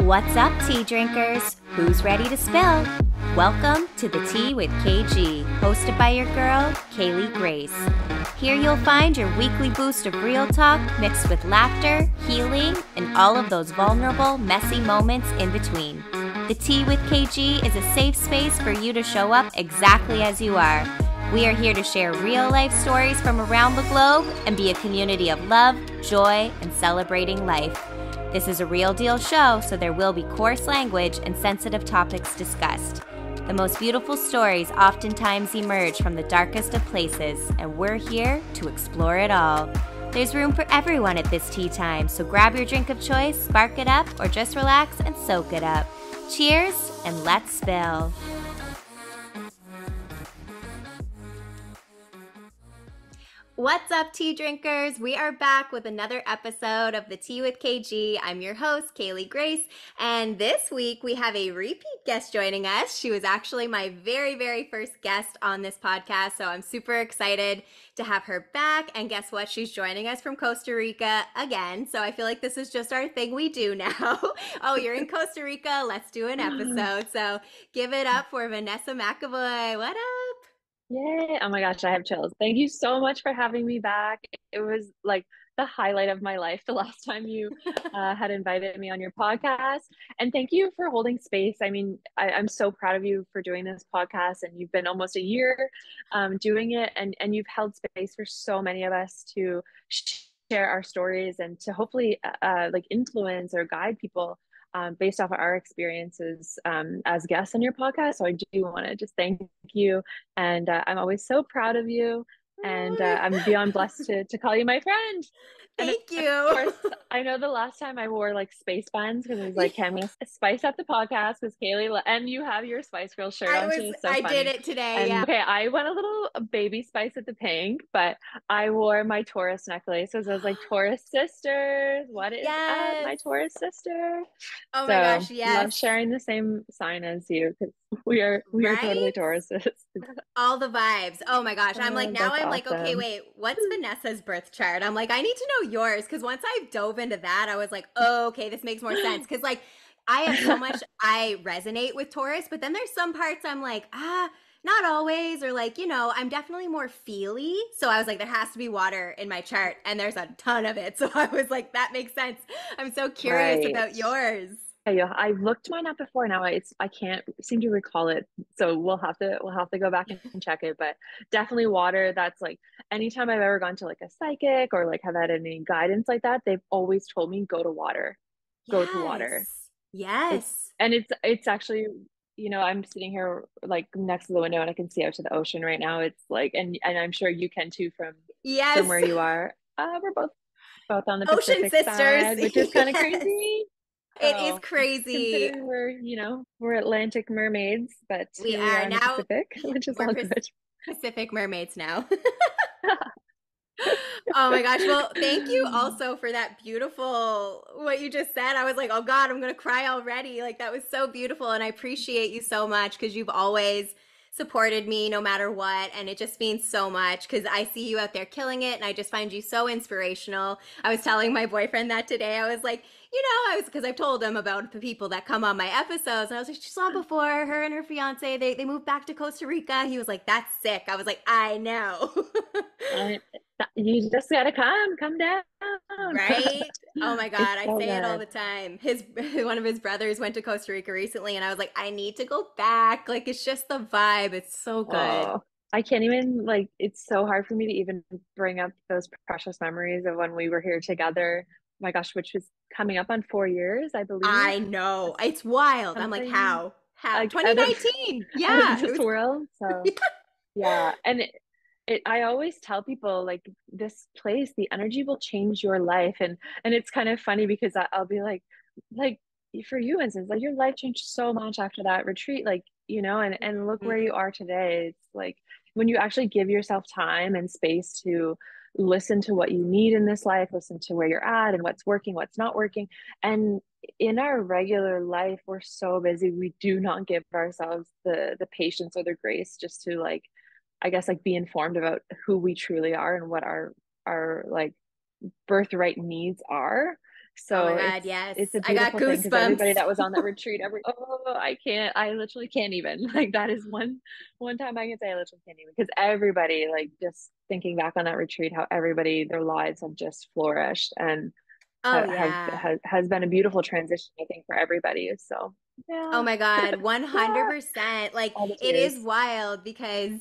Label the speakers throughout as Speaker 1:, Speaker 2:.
Speaker 1: What's up, tea drinkers? Who's ready to spill? Welcome to The Tea with KG, hosted by your girl, Kaylee Grace. Here you'll find your weekly boost of real talk mixed with laughter, healing, and all of those vulnerable, messy moments in between. The Tea with KG is a safe space for you to show up exactly as you are. We are here to share real-life stories from around the globe and be a community of love, joy, and celebrating life. This is a real deal show, so there will be coarse language and sensitive topics discussed. The most beautiful stories oftentimes emerge from the darkest of places, and we're here to explore it all. There's room for everyone at this tea time, so grab your drink of choice, spark it up, or just relax and soak it up. Cheers, and let's spill. What's up, tea drinkers? We are back with another episode of The Tea with KG. I'm your host, Kaylee Grace, and this week we have a repeat guest joining us. She was actually my very first guest on this podcast, so I'm super excited to have her back. And guess what? She's joining us from Costa Rica again, so I feel like this is just our thing we do now. Oh, you're in Costa Rica? Let's do an episode. So give it up for Vanessa McEvoy. What up?
Speaker 2: Yay. Oh my gosh, I have chills. Thank you so much for having me back. It was like the highlight of my life the last time you had invited me on your podcast. And thank you for holding space. I mean, I'm so proud of you for doing this podcast, and you've been almost a year doing it, and you've held space for so many of us to share our stories and to hopefully like influence or guide people based off of our experiences as guests on your podcast. So I do want to just thank you. And I'm always so proud of you. And I'm beyond blessed to call you my friend. And
Speaker 1: Thank
Speaker 2: of
Speaker 1: you.
Speaker 2: course, I know the last time I wore like space buns because I was like, okay, I'm going to spice up the podcast with Kaylee. And you have your Spice Girl shirt on too. So
Speaker 1: I did
Speaker 2: funny.
Speaker 1: it today,
Speaker 2: And
Speaker 1: yeah.
Speaker 2: okay, I went a little baby spice at the pink, but I wore my Taurus necklace. So I was like, Taurus sisters, what is up,
Speaker 1: Yes.
Speaker 2: my Taurus sister?
Speaker 1: Oh my
Speaker 2: So
Speaker 1: gosh,
Speaker 2: love
Speaker 1: yes.
Speaker 2: sharing the same sign as you because we are totally
Speaker 1: Right?
Speaker 2: Tauruses.
Speaker 1: All the vibes. Oh my gosh. I'm like,
Speaker 2: Oh,
Speaker 1: now
Speaker 2: that's
Speaker 1: I'm like, okay,
Speaker 2: awesome.
Speaker 1: wait, what's Vanessa's birth chart? I'm like, I need to know yours. Cause once I dove into that, I was like, oh, okay, this makes more sense. Cause like, I have so much, I resonate with Taurus, but then there's some parts I'm like, not always, or like, I'm definitely more feely. So I was like, there has to be water in my chart, and there's a ton of it. So I was like, that makes sense. I'm so curious
Speaker 2: Right.
Speaker 1: about yours.
Speaker 2: Yeah, I looked mine up before. Now I can't seem to recall it. So we'll have to go back and check it. But definitely water. That's like anytime I've ever gone to like a psychic or like have had any guidance like that, they've always told me go to water. Go to water.
Speaker 1: Yes.
Speaker 2: It's
Speaker 1: Yes.
Speaker 2: and it's actually, I'm sitting here like next to the window and I can see out to the ocean right now. It's like and I'm sure you can too from
Speaker 1: Yes.
Speaker 2: where you are. We're both on the
Speaker 1: Ocean
Speaker 2: Pacific
Speaker 1: sisters.
Speaker 2: side, which is kind of
Speaker 1: Yes.
Speaker 2: crazy.
Speaker 1: It is
Speaker 2: So
Speaker 1: crazy.
Speaker 2: considering we're Atlantic mermaids, but
Speaker 1: We
Speaker 2: here we are
Speaker 1: are
Speaker 2: in the
Speaker 1: now,
Speaker 2: Pacific, which is
Speaker 1: we're
Speaker 2: all good.
Speaker 1: Pacific mermaids now. Oh my gosh. Well, thank you also for that beautiful, what you just said. I was like, oh God, I'm going to cry already. Like, that was so beautiful. And I appreciate you so much because you've always supported me no matter what. And it just means so much because I see you out there killing it. And I just find you so inspirational. I was telling my boyfriend that today. I was like, because I've told him about the people that come on my episodes. And I was like, she saw before her and her fiance, they moved back to Costa Rica. He was like, that's sick. I was like, I know.
Speaker 2: I, you just gotta come down.
Speaker 1: Right? Oh my
Speaker 2: It's
Speaker 1: God, I
Speaker 2: so
Speaker 1: say it all
Speaker 2: good.
Speaker 1: the time. His one of his brothers went to Costa Rica recently and I was like, I need to go back. Like it's just the vibe. It's so good.
Speaker 2: Oh, I can't even like. It's so hard for me to even bring up those precious memories of when we were here together. My gosh, which was coming up on 4 years, I believe.
Speaker 1: I know. It's wild. I'm like,
Speaker 2: Something
Speaker 1: how? How?
Speaker 2: like out of
Speaker 1: 2019.
Speaker 2: out of
Speaker 1: Yeah. It
Speaker 2: this
Speaker 1: was
Speaker 2: world. So yeah, and I always tell people like this place, the energy will change your life, and it's kind of funny because I'll be like for you instance, like your life changed so much after that retreat, like and look where you
Speaker 1: Mhm.
Speaker 2: are today. It's like when you actually give yourself time and space to listen to what you need in this life, listen to where you're at and what's working, what's not working, and in our regular life, we're so busy, we do not give ourselves the patience or the grace just to like I guess like be informed about who we truly are and what our like birthright needs are.
Speaker 1: Oh my
Speaker 2: So
Speaker 1: God, yes.
Speaker 2: it's a
Speaker 1: I got
Speaker 2: beautiful thing because everybody
Speaker 1: goosebumps.
Speaker 2: that was on that retreat, I literally can't even. Like that is one time I can say I literally can't even because everybody, like just thinking back on that retreat, how everybody their lives have just flourished and
Speaker 1: Oh yeah.
Speaker 2: has been a beautiful transition, I think, for everybody. So
Speaker 1: Oh
Speaker 2: yeah,
Speaker 1: my God,
Speaker 2: yeah,
Speaker 1: 100%. Like
Speaker 2: all the
Speaker 1: it is
Speaker 2: tears.
Speaker 1: wild because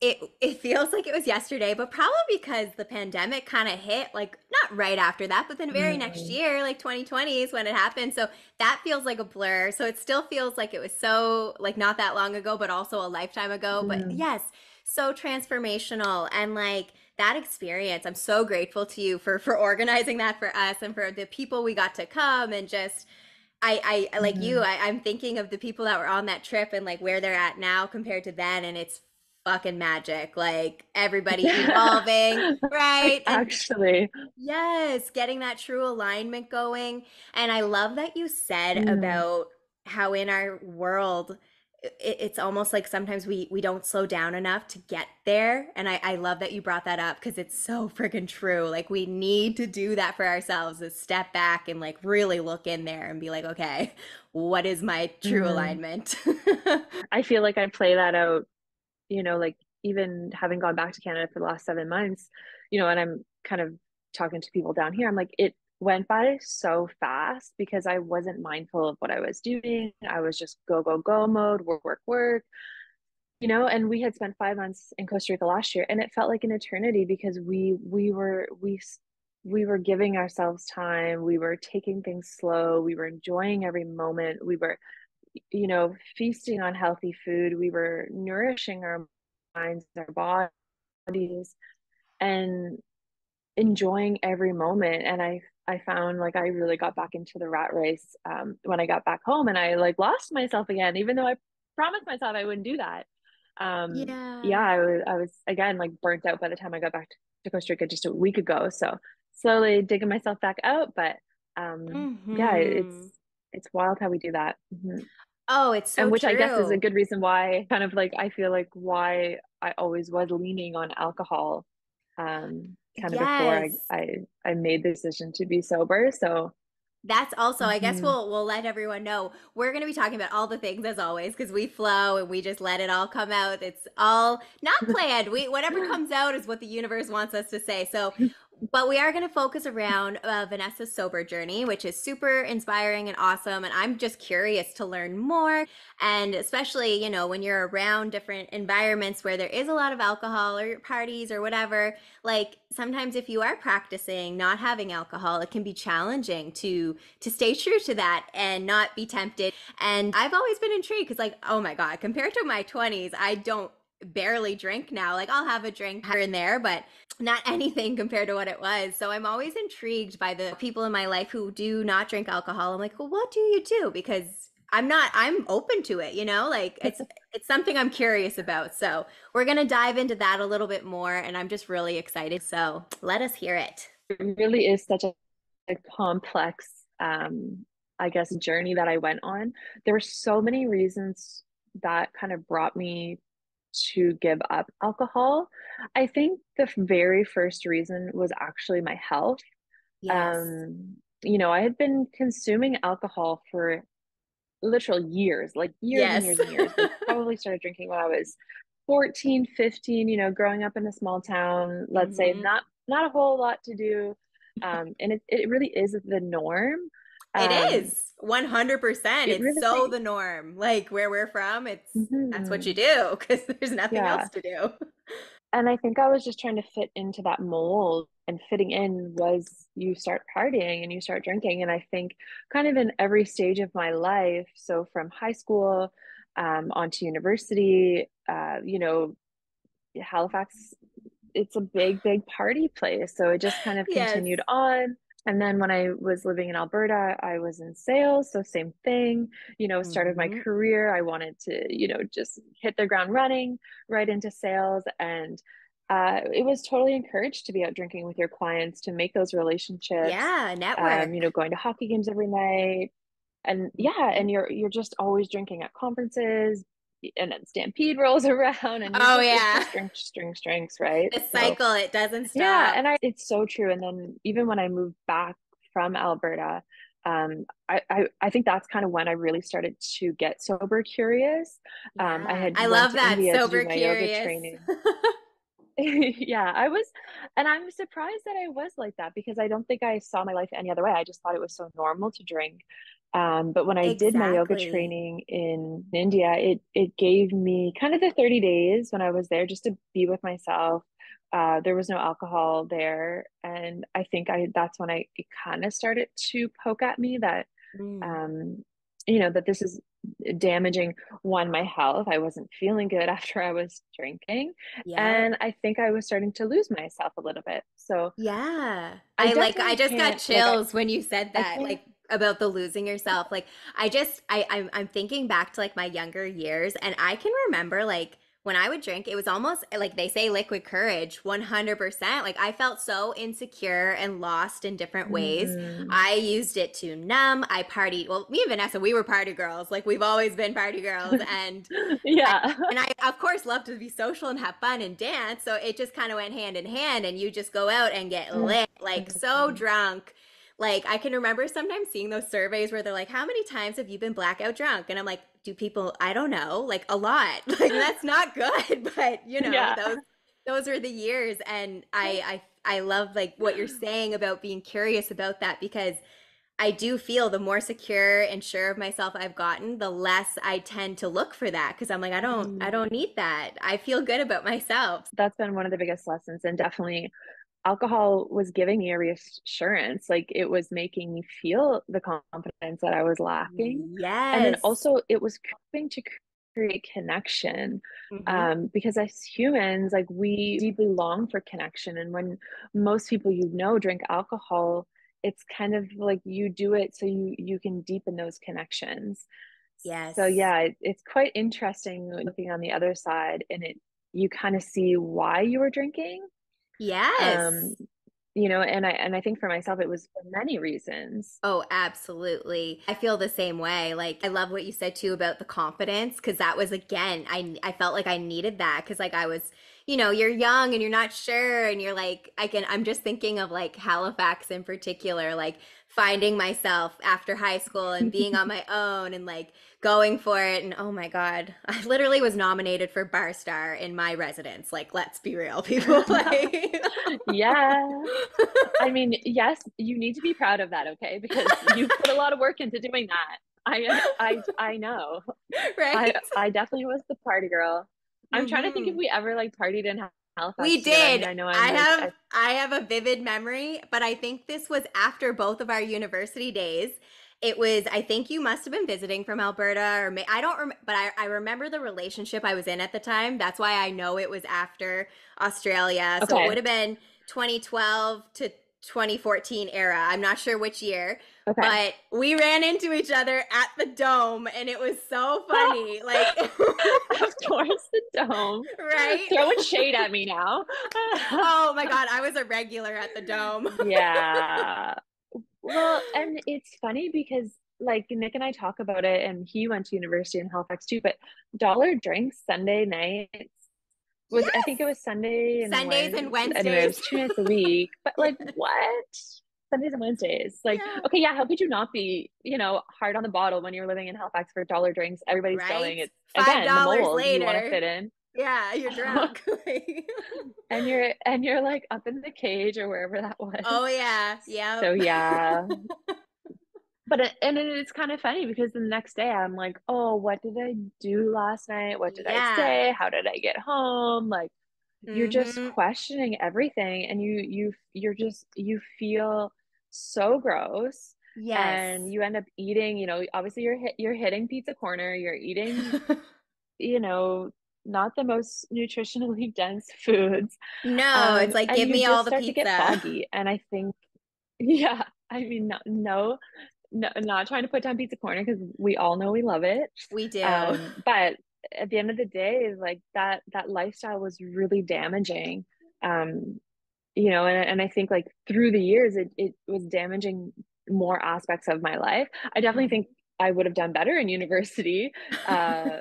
Speaker 1: it feels like it was yesterday, but probably because the pandemic kind of hit like not right after that, but then very next
Speaker 2: Mm,
Speaker 1: year, like 2020 is when it happened. So that feels like a blur. So it still feels like it was so like not that long ago, but also a lifetime ago. But
Speaker 2: mm,
Speaker 1: yes, so transformational and like that experience. I'm so grateful to you for organizing that for us and for the people we got to come and just I like you,
Speaker 2: mm.
Speaker 1: I'm thinking of the people that were on that trip and like where they're at now compared to then, and it's fucking magic. Like everybody evolving,
Speaker 2: Like
Speaker 1: right? And
Speaker 2: actually,
Speaker 1: yes, getting that true alignment going. And I love that you said
Speaker 2: mm,
Speaker 1: about how in our world, it's almost like sometimes we don't slow down enough to get there. And I love that you brought that up because it's so freaking true. Like we need to do that for ourselves, is step back and like really look in there and be like, okay, what is my true
Speaker 2: mm.
Speaker 1: alignment?
Speaker 2: I feel like I play that out, like even having gone back to Canada for the last 7 months, and I'm kind of talking to people down here. I'm like, it went by so fast because I wasn't mindful of what I was doing. I was just go, go, go mode, work, work, work, and we had spent 5 months in Costa Rica last year and it felt like an eternity because we were giving ourselves time, we were taking things slow, we were enjoying every moment, we were feasting on healthy food. We were nourishing our minds, our bodies, and enjoying every moment. And I found like I really got back into the rat race when I got back home, and I like lost myself again, even though I promised myself I wouldn't do that. Yeah,
Speaker 1: Yeah.
Speaker 2: I was again like burnt out by the time I got back to Costa Rica just a week ago. So slowly digging myself back out, but yeah,
Speaker 1: Hmm.
Speaker 2: it's wild how we do that. Mhm.
Speaker 1: Oh, it's so
Speaker 2: And which I guess is a
Speaker 1: true.
Speaker 2: good reason why kind of like I feel like why I always was leaning on alcohol kind of before
Speaker 1: Yes.
Speaker 2: I made the decision to be sober. So
Speaker 1: That's also, I guess
Speaker 2: mhm.
Speaker 1: we'll let everyone know. We're going to be talking about all the things as always because we flow and we just let it all come out. It's all not planned. We whatever comes out is what the universe wants us to say. So, but we are going to focus around Vanessa's sober journey, which is super inspiring and awesome. And I'm just curious to learn more. And especially, when you're around different environments where there is a lot of alcohol or parties or whatever, like sometimes if you are practicing not having alcohol, it can be challenging to stay true to that and not be tempted. And I've always been intrigued because like, oh my God, compared to my 20s, I don't barely drink now. Like I'll have a drink here and there, but not anything compared to what it was. So I'm always intrigued by the people in my life who do not drink alcohol. I'm like, well, what do you do? Because I'm open to it, like it's something I'm curious about. So we're going to dive into that a little bit more. And I'm just really excited. So let us hear it.
Speaker 2: It really is such a complex I guess journey that I went on. There were so many reasons that kind of brought me to give up alcohol. I think the very first reason was actually my health.
Speaker 1: Yes.
Speaker 2: I had been consuming alcohol for literal years, like years and
Speaker 1: Yes.
Speaker 2: years and years. Like probably started drinking when I was 14, 15, growing up in a small town, let's say
Speaker 1: Hmm.
Speaker 2: not a whole lot to do. And it really is the norm.
Speaker 1: It
Speaker 2: Um,
Speaker 1: is 100%.
Speaker 2: it
Speaker 1: It's so
Speaker 2: really,
Speaker 1: the norm. Like where we're from, that's what you
Speaker 2: mhm,
Speaker 1: do because there's nothing else
Speaker 2: yeah.
Speaker 1: to do.
Speaker 2: And I think I was just trying to fit into that mold, and fitting in was you start partying and you start drinking. And I think kind of in every stage of my life, so from high school onto university, Halifax, it's a big, big party place. So it just kind of
Speaker 1: Yes.
Speaker 2: continued on. And then when I was living in Alberta, I was in sales. So same thing, started my
Speaker 1: Hmm.
Speaker 2: career. I wanted to, just hit the ground running right into sales. And it was totally encouraged to be out drinking with your clients, to make those relationships,
Speaker 1: Yeah, network.
Speaker 2: going to hockey games every night, and yeah,
Speaker 1: Mhm.
Speaker 2: and you're just always drinking at conferences, and then Stampede rolls around and
Speaker 1: Oh
Speaker 2: it's
Speaker 1: yeah.
Speaker 2: just drinks, drinks, drinks, right?
Speaker 1: The
Speaker 2: So
Speaker 1: cycle, it doesn't
Speaker 2: yeah,
Speaker 1: stop.
Speaker 2: and it's so true. And then even when I moved back from Alberta, I think that's kind of when I really started to get sober curious. I
Speaker 1: Yeah.
Speaker 2: had
Speaker 1: I
Speaker 2: went
Speaker 1: love
Speaker 2: to
Speaker 1: that.
Speaker 2: India to do
Speaker 1: Sober
Speaker 2: my yoga
Speaker 1: curious.
Speaker 2: training. Yeah, I was, and I'm surprised that I was like that because I don't think I saw my life any other way. I just thought it was so normal to drink. But when I did my yoga
Speaker 1: Exactly.
Speaker 2: training in India, it gave me kind of the 30 days when I was there just to be with myself. There was no alcohol there, and I think I that's when I it kind of started to poke at me that
Speaker 1: Mm.
Speaker 2: um, that this is damaging one, my health. I wasn't feeling good after I was drinking.
Speaker 1: Yep.
Speaker 2: And I think I was starting to lose myself a little bit. So
Speaker 1: Yeah.
Speaker 2: I
Speaker 1: I
Speaker 2: definitely
Speaker 1: just got
Speaker 2: can't like
Speaker 1: chills when you said
Speaker 2: I
Speaker 1: that,
Speaker 2: can't
Speaker 1: like about the losing yourself. Like I'm thinking back to like my younger years and I can remember like when I would drink, it was almost like they say liquid courage, 100%. Like I felt so insecure and lost in different ways.
Speaker 2: hmm
Speaker 1: I used it to numb. I partied. Well, me and Vanessa, we were party girls. Like we've always been party girls and
Speaker 2: yeah.
Speaker 1: and I, of course, love to be social and have fun and dance. So it just kind of went hand in hand. And you just go out and get lit, like so
Speaker 2: Mhm.
Speaker 1: drunk. Like I can remember sometimes seeing those surveys where they're like, "How many times have you been blackout drunk?" And I'm like, "Do people? I don't know, like a lot. Like that's not good." But
Speaker 2: Yeah.
Speaker 1: those were the years, and I love like what you're saying about being curious about that because I do feel the more secure and sure of myself I've gotten, the less I tend to look for that because I'm like, I
Speaker 2: Mhm.
Speaker 1: don't need that. I feel good about myself.
Speaker 2: That's been one of the biggest lessons, and definitely alcohol was giving me a reassurance. Like it was making me feel the confidence that I was lacking. And then
Speaker 1: Yes.
Speaker 2: also it was helping to create connection.
Speaker 1: Hmm.
Speaker 2: Because as humans, like we deeply long for connection. And when most people drink alcohol, it's kind of like you do it so you can deepen those connections. So
Speaker 1: Yes.
Speaker 2: yeah, it's quite interesting looking on the other side and it you kind of see why you were drinking. Um,
Speaker 1: Yes.
Speaker 2: and I think for myself it was for many reasons.
Speaker 1: Oh, absolutely. I feel the same way. Like I love what you said too about the confidence because that was again, I felt like I needed that because like I was, you're young and you're not sure and you're like I'm just thinking of like Halifax in particular, like finding myself after high school and being on my own and like going for it and oh my God, I literally was nominated for Bar Star in my residence. Like let's be real, people. Like
Speaker 2: Yeah. I mean, yes, you need to be proud of that, okay? Because you put a lot of work into doing that. I know.
Speaker 1: right?
Speaker 2: I definitely was the party girl. I'm trying to think if
Speaker 1: Hmm.
Speaker 2: we ever like partied in Halifax
Speaker 1: We
Speaker 2: together. I
Speaker 1: did.
Speaker 2: mean, I know I'm like
Speaker 1: I have a vivid memory, but I think this was after both of our university days. It was I think you must have been visiting from Alberta or I don't remember, but I remember the relationship I was in at the time. That's why I know it was after Australia. So it would
Speaker 2: okay,
Speaker 1: have been 2012 to 2014 era. I'm not sure which year,
Speaker 2: okay.
Speaker 1: but we ran into each other at the Dome and it was so funny. Like
Speaker 2: Of course, the dome.
Speaker 1: right?
Speaker 2: Throwing shade at me now.
Speaker 1: Oh my God, I was a regular at the Dome.
Speaker 2: Yeah. Well, and it's funny because like Nick and I talk about it, and he went to university in Halifax too, but dollar drinks Sunday nights was I think it
Speaker 1: Yes.
Speaker 2: was Sunday and
Speaker 1: Sundays and
Speaker 2: Wednesday. Anyway, it
Speaker 1: Wednesdays.
Speaker 2: was 2 nights a week. But
Speaker 1: Yes.
Speaker 2: like what? Sundays and Wednesdays. Like,
Speaker 1: Yeah.
Speaker 2: okay, yeah, how could you not be, hard on the bottle when you're living in Halifax for dollar drinks? Everybody's
Speaker 1: Right?
Speaker 2: going. It's
Speaker 1: Five
Speaker 2: again the
Speaker 1: dollars
Speaker 2: mold. You want to
Speaker 1: later.
Speaker 2: fit in.
Speaker 1: Yeah, you're drunk.
Speaker 2: And you're like up in the cage or wherever that was.
Speaker 1: Oh yeah. Yep.
Speaker 2: So yeah. And it's kind of funny because the next day I'm like, oh, what did I do last night? What did I
Speaker 1: Yeah.
Speaker 2: say? How did I get home? Like you're just
Speaker 1: Mm-hmm.
Speaker 2: questioning everything and you feel so gross and
Speaker 1: Yes.
Speaker 2: you end up eating, obviously you're hitting Pizza Corner, you're eating, you know, not the most nutritionally dense foods.
Speaker 1: No, it's like
Speaker 2: And
Speaker 1: give
Speaker 2: you
Speaker 1: me all
Speaker 2: just
Speaker 1: the
Speaker 2: start to get
Speaker 1: pizza.
Speaker 2: foggy. And I think, yeah, I mean, no, no, no, not trying to put down Pizza Corner because we all know we love it.
Speaker 1: We do.
Speaker 2: But at the end of the day, like that lifestyle was really damaging. Um, and I think like through the years it was damaging more aspects of my life. I definitely think I would have done better in university. Uh,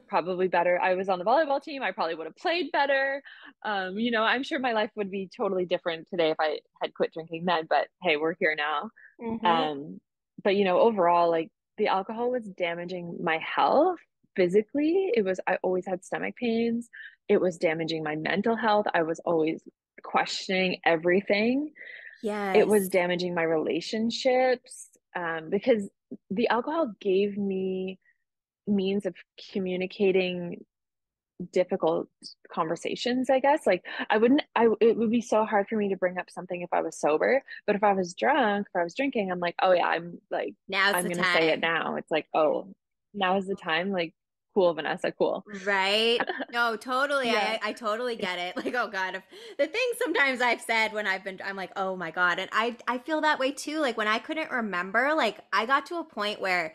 Speaker 2: Probably better. I was on the volleyball team. I probably would have played better. I'm sure my life would be totally different today if I had quit drinking then, but hey, we're here now.
Speaker 1: Mm-hmm.
Speaker 2: Um, but overall, like the alcohol was damaging my health physically. I always had stomach pains. It was damaging my mental health. I was always questioning everything. It was
Speaker 1: Yes.
Speaker 2: damaging my relationships, because the alcohol gave me means of communicating difficult conversations, I guess. Like it would be so hard for me to bring up something if I was sober, but if I was drunk, if I was drinking, I'm like, oh yeah,
Speaker 1: Now's
Speaker 2: I'm
Speaker 1: the
Speaker 2: gonna say it
Speaker 1: time.
Speaker 2: now. It's like, oh, now is the time. Like, cool, Vanessa, cool.
Speaker 1: Right? No, totally.
Speaker 2: Yeah.
Speaker 1: I totally get it. Like, oh God, if the things sometimes I've said when I'm like, oh my God. And I feel that way too. Like when I couldn't remember, like I got to a point where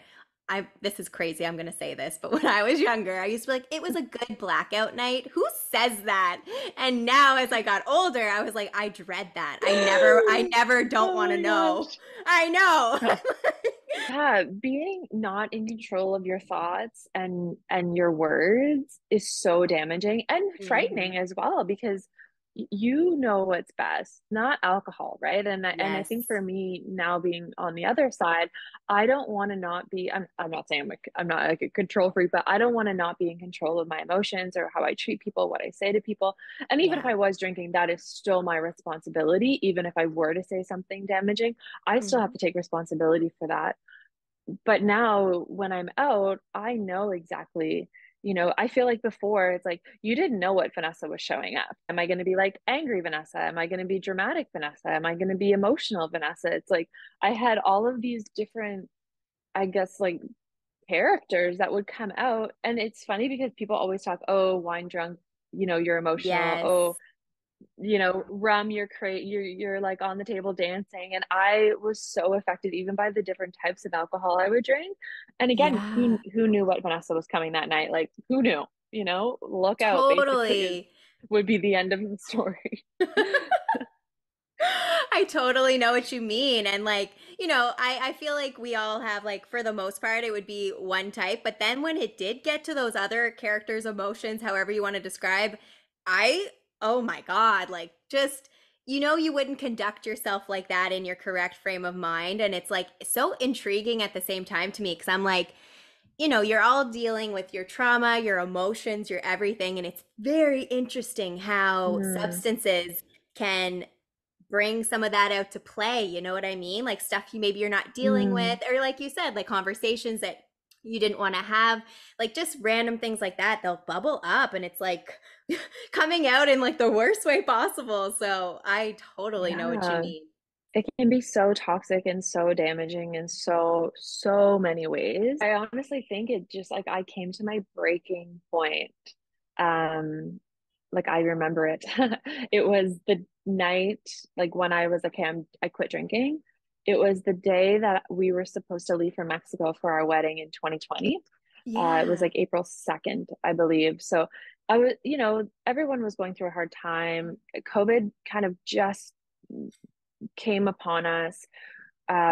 Speaker 1: this is crazy. I'm gonna say this, but when I was younger, I used to be like, it was a good blackout night. Who says that? And now as I got older, I was like, I dread that. I never don't
Speaker 2: Oh
Speaker 1: want to
Speaker 2: my
Speaker 1: know.
Speaker 2: gosh.
Speaker 1: I know.
Speaker 2: Yeah, being not in control of your thoughts and your words is so damaging and frightening
Speaker 1: Mhm.
Speaker 2: as well, because you know what's best, not alcohol, right? And I think
Speaker 1: Yes.
Speaker 2: for me now, being on the other side, I don't want to not be. I'm not saying I'm not like a control freak, but I don't want to not be in control of my emotions or how I treat people, what I say to people. And even if
Speaker 1: Yeah.
Speaker 2: I was drinking, that is still my responsibility. Even if I were to say something damaging, I still have
Speaker 1: Mhm.
Speaker 2: to take responsibility for that. But now when I'm out, I know exactly, I feel like before it's like you didn't know what Vanessa was showing up. Am I going to be like angry Vanessa? Am I going to be dramatic Vanessa? Am I going to be emotional Vanessa? It's like I had all of these different, I guess, like characters that would come out. And it's funny because people always talk, oh, wine drunk, you're emotional. Oh,
Speaker 1: Yes.
Speaker 2: rum, you're like on the table dancing. And I was so affected even by the different types of alcohol I would drink. And again, who
Speaker 1: Yeah.
Speaker 2: who knew what Vanessa was coming that night? Like, who knew? Look out, basically,
Speaker 1: Totally.
Speaker 2: would be the end of the story.
Speaker 1: I totally know what you mean. And like, I feel like we all have like for the most part it would be one type, but then when it did get to those other characters' emotions, however you want to describe, I oh my God, like just you wouldn't conduct yourself like that in your correct frame of mind. And it's like so intriguing at the same time to me because I'm like, you're all dealing with your trauma, your emotions, your everything. And it's very interesting how
Speaker 2: Mm,
Speaker 1: substances can bring some of that out to play. You know what I mean? Like stuff maybe you're not dealing with,
Speaker 2: mm,
Speaker 1: or like you said, like conversations that you didn't want to have, like just random things like that, they'll bubble up and it's like coming out in like the worst way possible. So I totally know what you
Speaker 2: yeah.
Speaker 1: mean.
Speaker 2: It can be so toxic and so damaging in so many ways. I honestly think it just like I came to my breaking point. Um, like I remember it. It was the night, like when I was like, okay, I quit drinking. It was the day that we were supposed to leave for Mexico for our wedding in 2020. It was
Speaker 1: Yeah.
Speaker 2: like April 2nd, I believe. So I was, everyone was going through a hard time. COVID kind of just came upon us.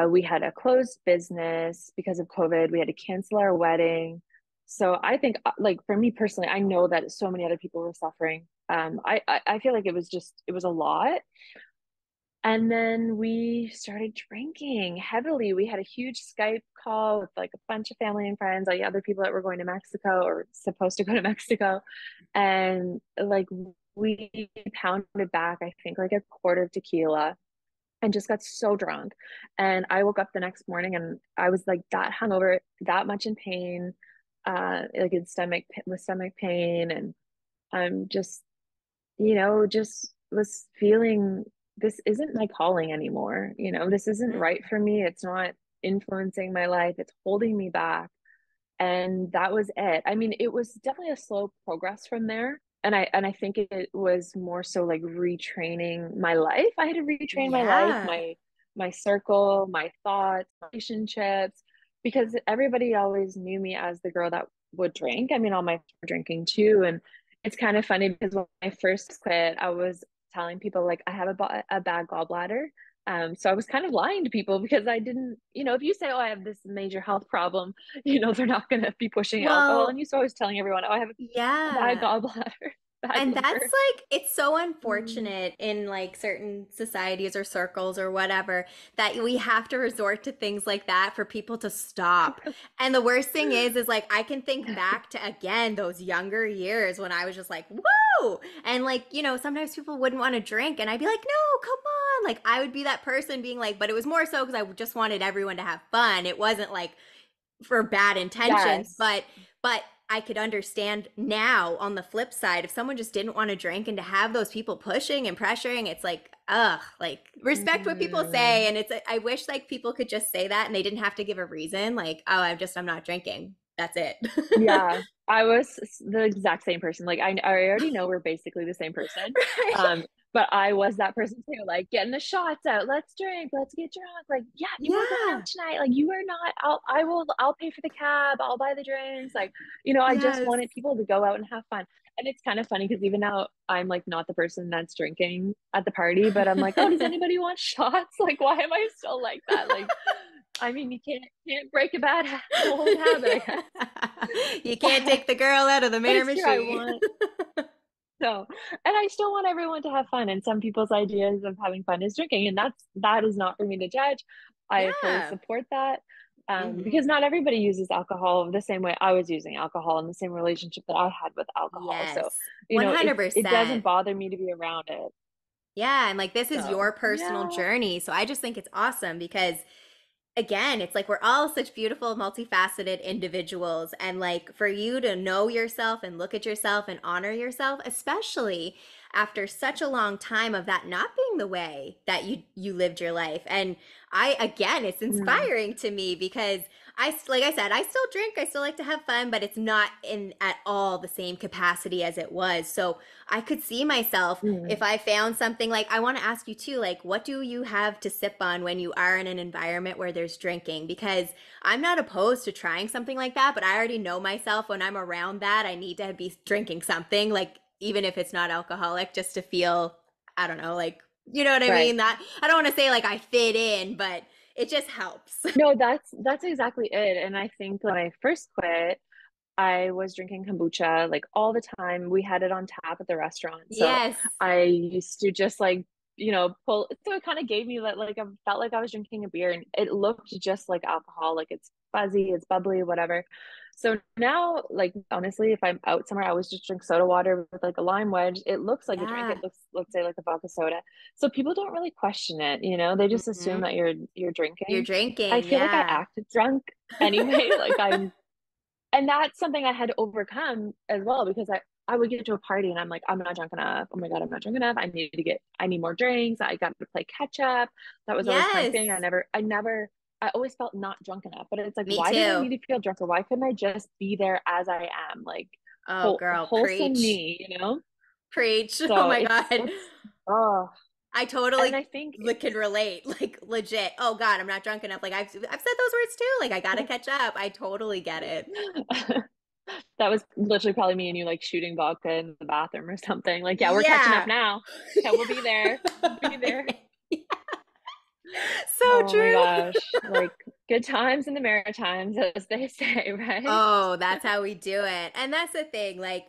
Speaker 2: We had a closed business because of COVID. We had to cancel our wedding. So I think, like for me personally, I know that so many other people were suffering. I feel like it was a lot. And then we started drinking heavily. We had a huge Skype call with like a bunch of family and friends, like other people that were going to Mexico or supposed to go to Mexico. And like we pounded back, I think like a quarter of tequila and just got so drunk. And I woke up the next morning and I was like that hungover, that much in pain, like in stomach with stomach pain. And I'm just, just was feeling this isn't my calling anymore. This isn't right for me. It's not influencing my life. It's holding me back. And that was it. I mean, it was definitely a slow progress from there. And I think it was more so like retraining my life. I had to retrain my life,
Speaker 1: Yeah.
Speaker 2: my circle, my thoughts, relationships, because everybody always knew me as the girl that would drink. I mean, all my friends were drinking too. And it's kind of funny because when I first quit, I was telling people like I have a bad gallbladder So I was kind of lying to people because I didn't, if you say, oh, I have this major health problem, they're not going to be pushing alcohol. And
Speaker 1: Well,
Speaker 2: you so I was telling everyone, oh, I have a bad
Speaker 1: yeah.
Speaker 2: gallbladder, bad
Speaker 1: And that's
Speaker 2: liver.
Speaker 1: like, it's so
Speaker 2: Mm.
Speaker 1: unfortunate in like certain societies or circles or whatever that we have to resort to things like that for people to stop. And the worst thing is like, I can think back to again those younger years when I was just like, whoa. And like, sometimes people wouldn't want to drink. And I'd be like, no, come on. Like, I would be that person being like, but it was more so because I just wanted everyone to have fun. It wasn't like, for bad intentions,
Speaker 2: Yes.
Speaker 1: but I could understand now on the flip side if someone just didn't want to drink and to have those people pushing and pressuring, it's like, ugh, like respect what people say.
Speaker 2: Mm.
Speaker 1: And I wish like people could just say that and they didn't have to give a reason, like, oh, I'm not drinking, that's it.
Speaker 2: Yeah, I was the exact same person. Like I already know we're basically the same person.
Speaker 1: Right.
Speaker 2: Um, but I was that person too, like getting the shots out. Let's drink, let's get drunk. Like, yeah, you are going out
Speaker 1: Yeah.
Speaker 2: tonight. Like you are not. I'll pay for the cab. I'll buy the drinks. Like, I just
Speaker 1: Yes.
Speaker 2: wanted people to go out and have fun. And it's kind of funny because even now I'm like not the person that's drinking at the party, but I'm like, oh, does anybody want shots? Like, why am I still like that? Like, I mean, you can't break a old habit, I guess.
Speaker 1: You can't take the girl out of the
Speaker 2: But
Speaker 1: mirror
Speaker 2: it's true. I
Speaker 1: machine.
Speaker 2: want so, and I still want everyone to have fun. And some people's ideas of having fun is drinking, and that is not for me to judge. I fully
Speaker 1: Yeah.
Speaker 2: support that.
Speaker 1: Hmm.
Speaker 2: Because not everybody uses alcohol the same way I was using alcohol in the same relationship that I had with alcohol. So,
Speaker 1: Yes.
Speaker 2: it doesn't
Speaker 1: 100%.
Speaker 2: bother me to be around it.
Speaker 1: Yeah, and like this is
Speaker 2: So,
Speaker 1: your personal
Speaker 2: yeah.
Speaker 1: journey. So I just think it's awesome because again, it's like we're all such beautiful, multifaceted individuals. And like for you to know yourself and look at yourself and honor yourself, especially after such a long time of that not being the way that you lived your life. And again, it's
Speaker 2: Mm,
Speaker 1: inspiring to me because like I said, I still drink, I still like to have fun, but it's not in at all the same capacity as it was. So I could see myself
Speaker 2: mm,
Speaker 1: if I found something like I want to ask you too, like what do you have to sip on when you are in an environment where there's drinking? Because I'm not opposed to trying something like that, but I already know myself when I'm around that, I need to be drinking something, like even if it's not alcoholic, just to feel, I don't know, like, you know what I
Speaker 2: right.
Speaker 1: mean? That I don't want to say like I fit in, but it just helps.
Speaker 2: No, that's exactly it. And I think when I first quit, I was drinking kombucha like all the time. We had it on tap at the restaurant. So
Speaker 1: Yes.
Speaker 2: I used to just like, pull. So it kind of gave me that, like, I felt like I was drinking a beer and it looked just like alcohol. Like it's fuzzy, it's bubbly, whatever. So now, like, honestly, if I'm out somewhere, I always just drink soda water with like a lime wedge. It looks like a drink. It
Speaker 1: Yeah.
Speaker 2: looks, let's say, like a vodka soda. So people don't really question it, they just assume
Speaker 1: Hmm.
Speaker 2: that you're
Speaker 1: You're
Speaker 2: drinking. I
Speaker 1: drinking.
Speaker 2: feel like I
Speaker 1: Yeah.
Speaker 2: acted drunk anyway. Like and that's something I had to overcome as well because I would get to a party and I'm like, I'm not drunk enough. Oh my God, I'm not drunk enough. I need more drinks. I got to play catch up. That was always my thing.
Speaker 1: Yes.
Speaker 2: I always felt not drunk enough. But it's like,
Speaker 1: Me
Speaker 2: why did I
Speaker 1: too.
Speaker 2: need to feel drunk or why couldn't I just be there as I am? Like
Speaker 1: Oh, girl,
Speaker 2: wholesome
Speaker 1: preach.
Speaker 2: me?
Speaker 1: Preach. Oh
Speaker 2: So
Speaker 1: my God.
Speaker 2: oh,
Speaker 1: I
Speaker 2: and
Speaker 1: totally
Speaker 2: I think
Speaker 1: can relate. Like legit. Oh God, I'm not drunk enough. Like I've said those words too. Like I gotta catch up. I totally get it.
Speaker 2: that was literally probably me and you like shooting vodka in the bathroom or something. Like, yeah, we're catching up
Speaker 1: Yeah.
Speaker 2: now. Okay, we'll be there. We'll be there.
Speaker 1: So
Speaker 2: Oh my
Speaker 1: true.
Speaker 2: gosh. Like good times in the Maritimes, as they say, right?
Speaker 1: Oh, that's how we do it. And that's the thing. Like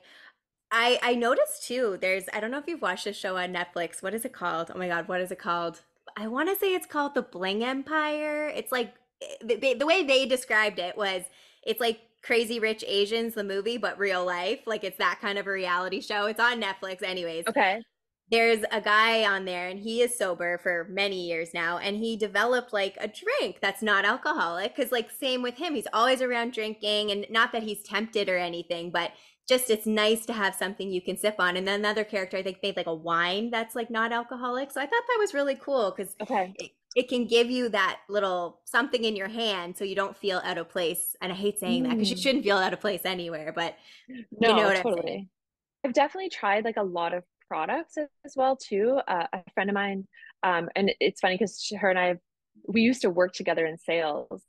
Speaker 1: I noticed too, I don't know if you've watched this show on Netflix. What is it called? Oh my God, what is it called? I want to say it's called The Bling Empire. It's like the way they described it was it's like Crazy Rich Asians, the movie, but real life. Like it's that kind of a reality show. It's on Netflix, anyways.
Speaker 2: Okay.
Speaker 1: There's a guy on there and he is sober for many years now and he developed like a drink that's not alcoholic because like same with him, he's always around drinking, and not that he's tempted or anything, but just it's nice to have something you can sip on. And then another character I think made like a wine that's like not alcoholic, so I thought that was really cool because
Speaker 2: Okay.
Speaker 1: it can give you that little something in your hand so you don't feel out of place. And I hate saying that because you
Speaker 2: Mm.
Speaker 1: shouldn't feel out of place anywhere, but you know
Speaker 2: No,
Speaker 1: what I'm saying.
Speaker 2: totally. I've definitely tried like a lot of products as well too. A friend of mine, and it's funny because her and we used to work together in sales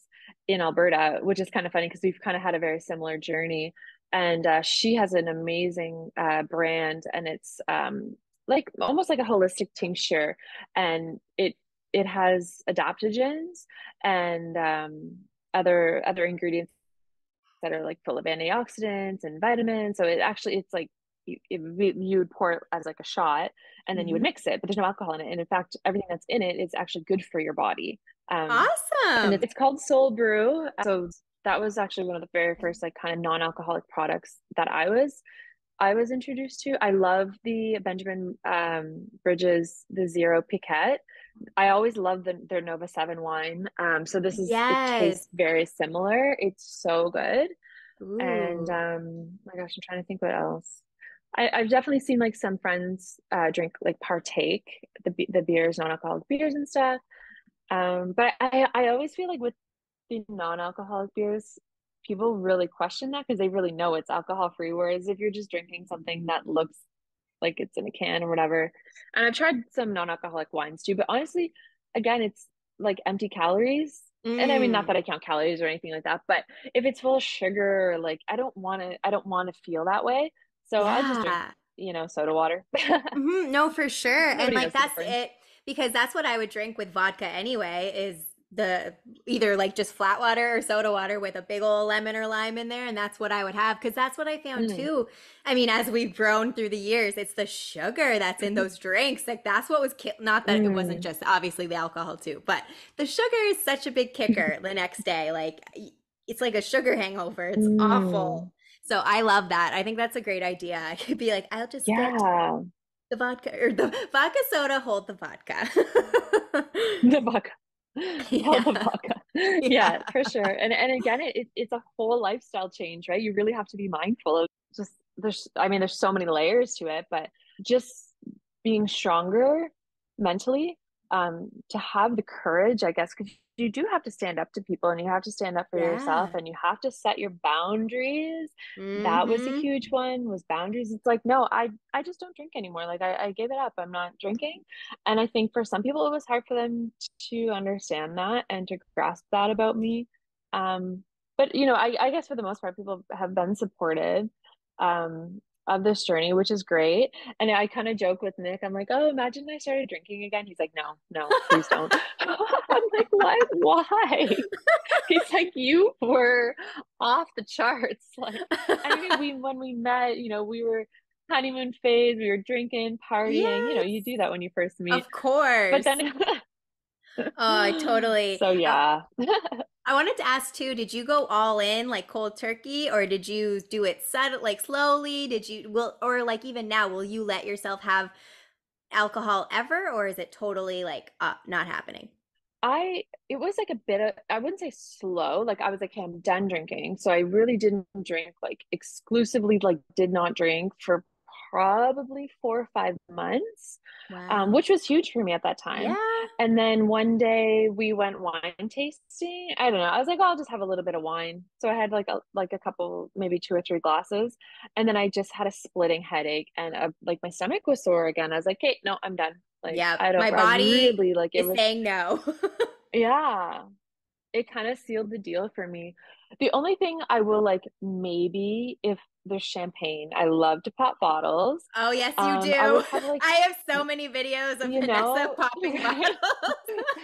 Speaker 2: in Alberta, which is kind of funny because we've kind of had a very similar journey. And she has an amazing brand, and it's like almost like a holistic tincture, and it has adaptogens and other ingredients that are like full of antioxidants and vitamins. So it's like you would pour it as like a shot and then you would
Speaker 1: Hmm.
Speaker 2: mix it, but there's no alcohol in it. And in fact, everything that's in it is actually good for your body. And
Speaker 1: Awesome.
Speaker 2: it's called Soul Brew. So that was actually one of the very first like kind of non-alcoholic products that I was introduced to. I love the Benjamin Bridges, the Zero Piquette. I always love their Nova 7 wine. So it
Speaker 1: Yes.
Speaker 2: tastes very similar. It's so good. And
Speaker 1: Ooh.
Speaker 2: my gosh, I'm trying to think what else. I've definitely seen like some friends drink like partake the beers, non-alcoholic beers and stuff. But I always feel like with the non-alcoholic beers, people really question that because they really know it's alcohol free. Whereas if you're just drinking something that looks like it's in a can or whatever, and I've tried some non-alcoholic wines too, but honestly, again, it's like empty calories. And I mean, not that
Speaker 1: Mm.
Speaker 2: I count calories or anything like that, but if it's full of sugar, like I don't want to feel that way. So I'll just drink,
Speaker 1: Yeah.
Speaker 2: soda water.
Speaker 1: No, for sure. And
Speaker 2: Nobody
Speaker 1: like
Speaker 2: knows the
Speaker 1: that's
Speaker 2: difference.
Speaker 1: it because that's what I would drink with vodka anyway is the either like just flat water or soda water with a big old lemon or lime in there and that's what I would have because that's what I found
Speaker 2: Mm.
Speaker 1: too. I mean, as we've grown through the years, it's the sugar that's in those drinks. Like that's what was not that it wasn't
Speaker 2: Mm.
Speaker 1: just obviously the alcohol too, but the sugar is such a big kicker the next day. Like it's like a sugar hangover. It's awful.
Speaker 2: Mm.
Speaker 1: So I love that. I think that's a great idea. I could be like, I'll just get
Speaker 2: Yeah.
Speaker 1: the vodka or the vodka soda, hold the vodka.
Speaker 2: The vodka. All the
Speaker 1: Yeah.
Speaker 2: vodka. Yeah,
Speaker 1: Yeah.
Speaker 2: for sure. And again, it's a whole lifestyle change, right? You really have to be mindful of just there's so many layers to it, but just being stronger mentally, to have the courage, I guess, because you do have to stand up to people and you have to stand up for yourself
Speaker 1: Yeah.
Speaker 2: and you have to set your boundaries. That was a
Speaker 1: Hmm.
Speaker 2: huge one, was boundaries. It's like, no, I just don't drink anymore. Like I gave it up. I'm not drinking. And I think for some people, it was hard for them to understand that and to grasp that about me. Um, but I guess for the most part, people have been supportive of this journey, which is great. And I kind of joke with Nick, I'm like, oh, imagine I started drinking again. He's like, no, no, please don't. I'm like, what? Why? He's like, you were off the charts. Like, I mean, when we met, we were honeymoon phase, we were drinking, partying, you
Speaker 1: Yes,
Speaker 2: do that when you first meet.
Speaker 1: of
Speaker 2: But
Speaker 1: course.
Speaker 2: then,
Speaker 1: Oh, I totally.
Speaker 2: so yeah.
Speaker 1: I wanted to ask too, did you go all in like cold turkey or did you do it like slowly? Did you will or like even now, will you let yourself have alcohol ever or is it totally like not happening?
Speaker 2: It was like a bit of, I wouldn't say slow. Like I was like, okay, I'm done drinking. So I really didn't drink, like exclusively, like did not drink for probably 4 or 5 months,
Speaker 1: Wow.
Speaker 2: which was huge for me at that time.
Speaker 1: Yeah.
Speaker 2: And then one day we went wine tasting. I don't know. I was like, oh, I'll just have a little bit of wine. So I had like a couple, maybe 2 or 3 glasses. And then I just had a splitting headache and like my stomach was sore again. I was like, okay, no, I'm done. Like
Speaker 1: Yeah.
Speaker 2: I
Speaker 1: My body
Speaker 2: really like it
Speaker 1: is
Speaker 2: was,
Speaker 1: saying no.
Speaker 2: yeah, it kind of sealed the deal for me. The only thing I will like maybe if there's champagne, I love to pop bottles.
Speaker 1: Oh, yes, you do.
Speaker 2: I would have like,
Speaker 1: I have so many videos of Vanessa popping bottles.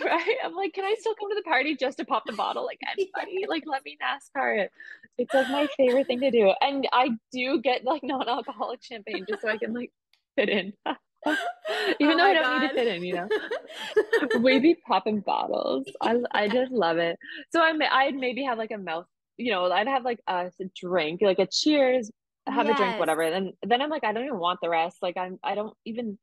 Speaker 2: right? Right? I'm like, can I still come to the party just to pop the bottle? Like anybody?
Speaker 1: Yes.
Speaker 2: Like let me NASCAR it. It's like my favorite thing to do. And I do get like non-alcoholic champagne just so I can like fit in. Even
Speaker 1: Oh
Speaker 2: though I
Speaker 1: my
Speaker 2: don't need to
Speaker 1: God.
Speaker 2: fit in. We be popping bottles. I
Speaker 1: Yeah.
Speaker 2: just love it. So I'd maybe have like a mouth, I'd have like a drink, like a cheers, have a drink,
Speaker 1: Yes.
Speaker 2: whatever. And then I'm like, I don't even want the rest. Like I don't even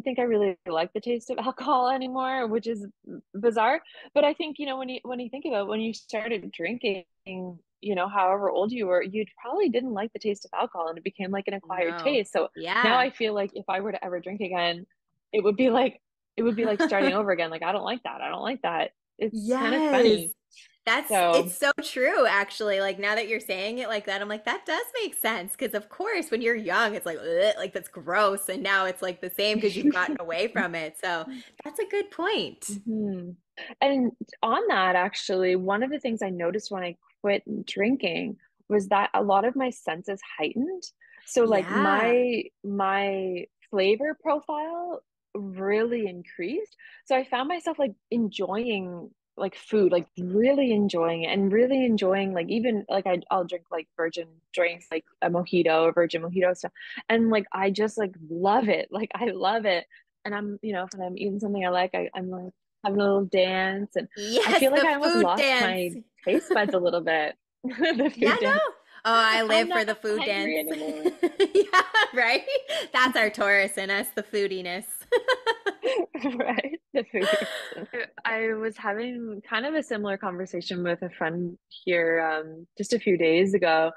Speaker 2: think I really like the taste of alcohol anymore, which is bizarre. But I think, when you think about when you started drinking, however old you were, you probably didn't like the taste of alcohol and it became like an acquired
Speaker 1: No.
Speaker 2: taste. So now
Speaker 1: Yeah.
Speaker 2: I feel like if I were to ever drink again, it would be like it would be like starting over again. Like, I don't like that. I don't like that. It's kind of
Speaker 1: Yes.
Speaker 2: funny.
Speaker 1: It's
Speaker 2: So,
Speaker 1: so true, actually. Like now that you're saying it like that, I'm like, that does make sense. Because of course, when you're young, it's like, "Ugh," like that's gross. And now it's like the same because you've gotten away from it. So that's a good point.
Speaker 2: mhm. And on that, actually, one of the things I noticed when I quit drinking was that a lot of my senses heightened. So, like
Speaker 1: Yeah.
Speaker 2: my flavor profile really increased. So I found myself like enjoying like food, like really enjoying it and really enjoying like even like I'll drink like virgin drinks, like a mojito or virgin mojito stuff. And like I just like love it. Like I love it. And I'm, if I'm eating something I like, I'm like having a little dance. And I
Speaker 1: Yes,
Speaker 2: feel like
Speaker 1: the
Speaker 2: I almost
Speaker 1: food
Speaker 2: lost
Speaker 1: dance.
Speaker 2: my taste buds a little bit. The
Speaker 1: Yeah,
Speaker 2: food dance.
Speaker 1: no. Oh, I
Speaker 2: I'm
Speaker 1: live for
Speaker 2: not
Speaker 1: the food dance.
Speaker 2: hungry anymore.
Speaker 1: Yeah, right? That's our Taurus in us, the foodiness.
Speaker 2: Right? The food. I was having kind of a similar conversation with a friend here just a few days ago,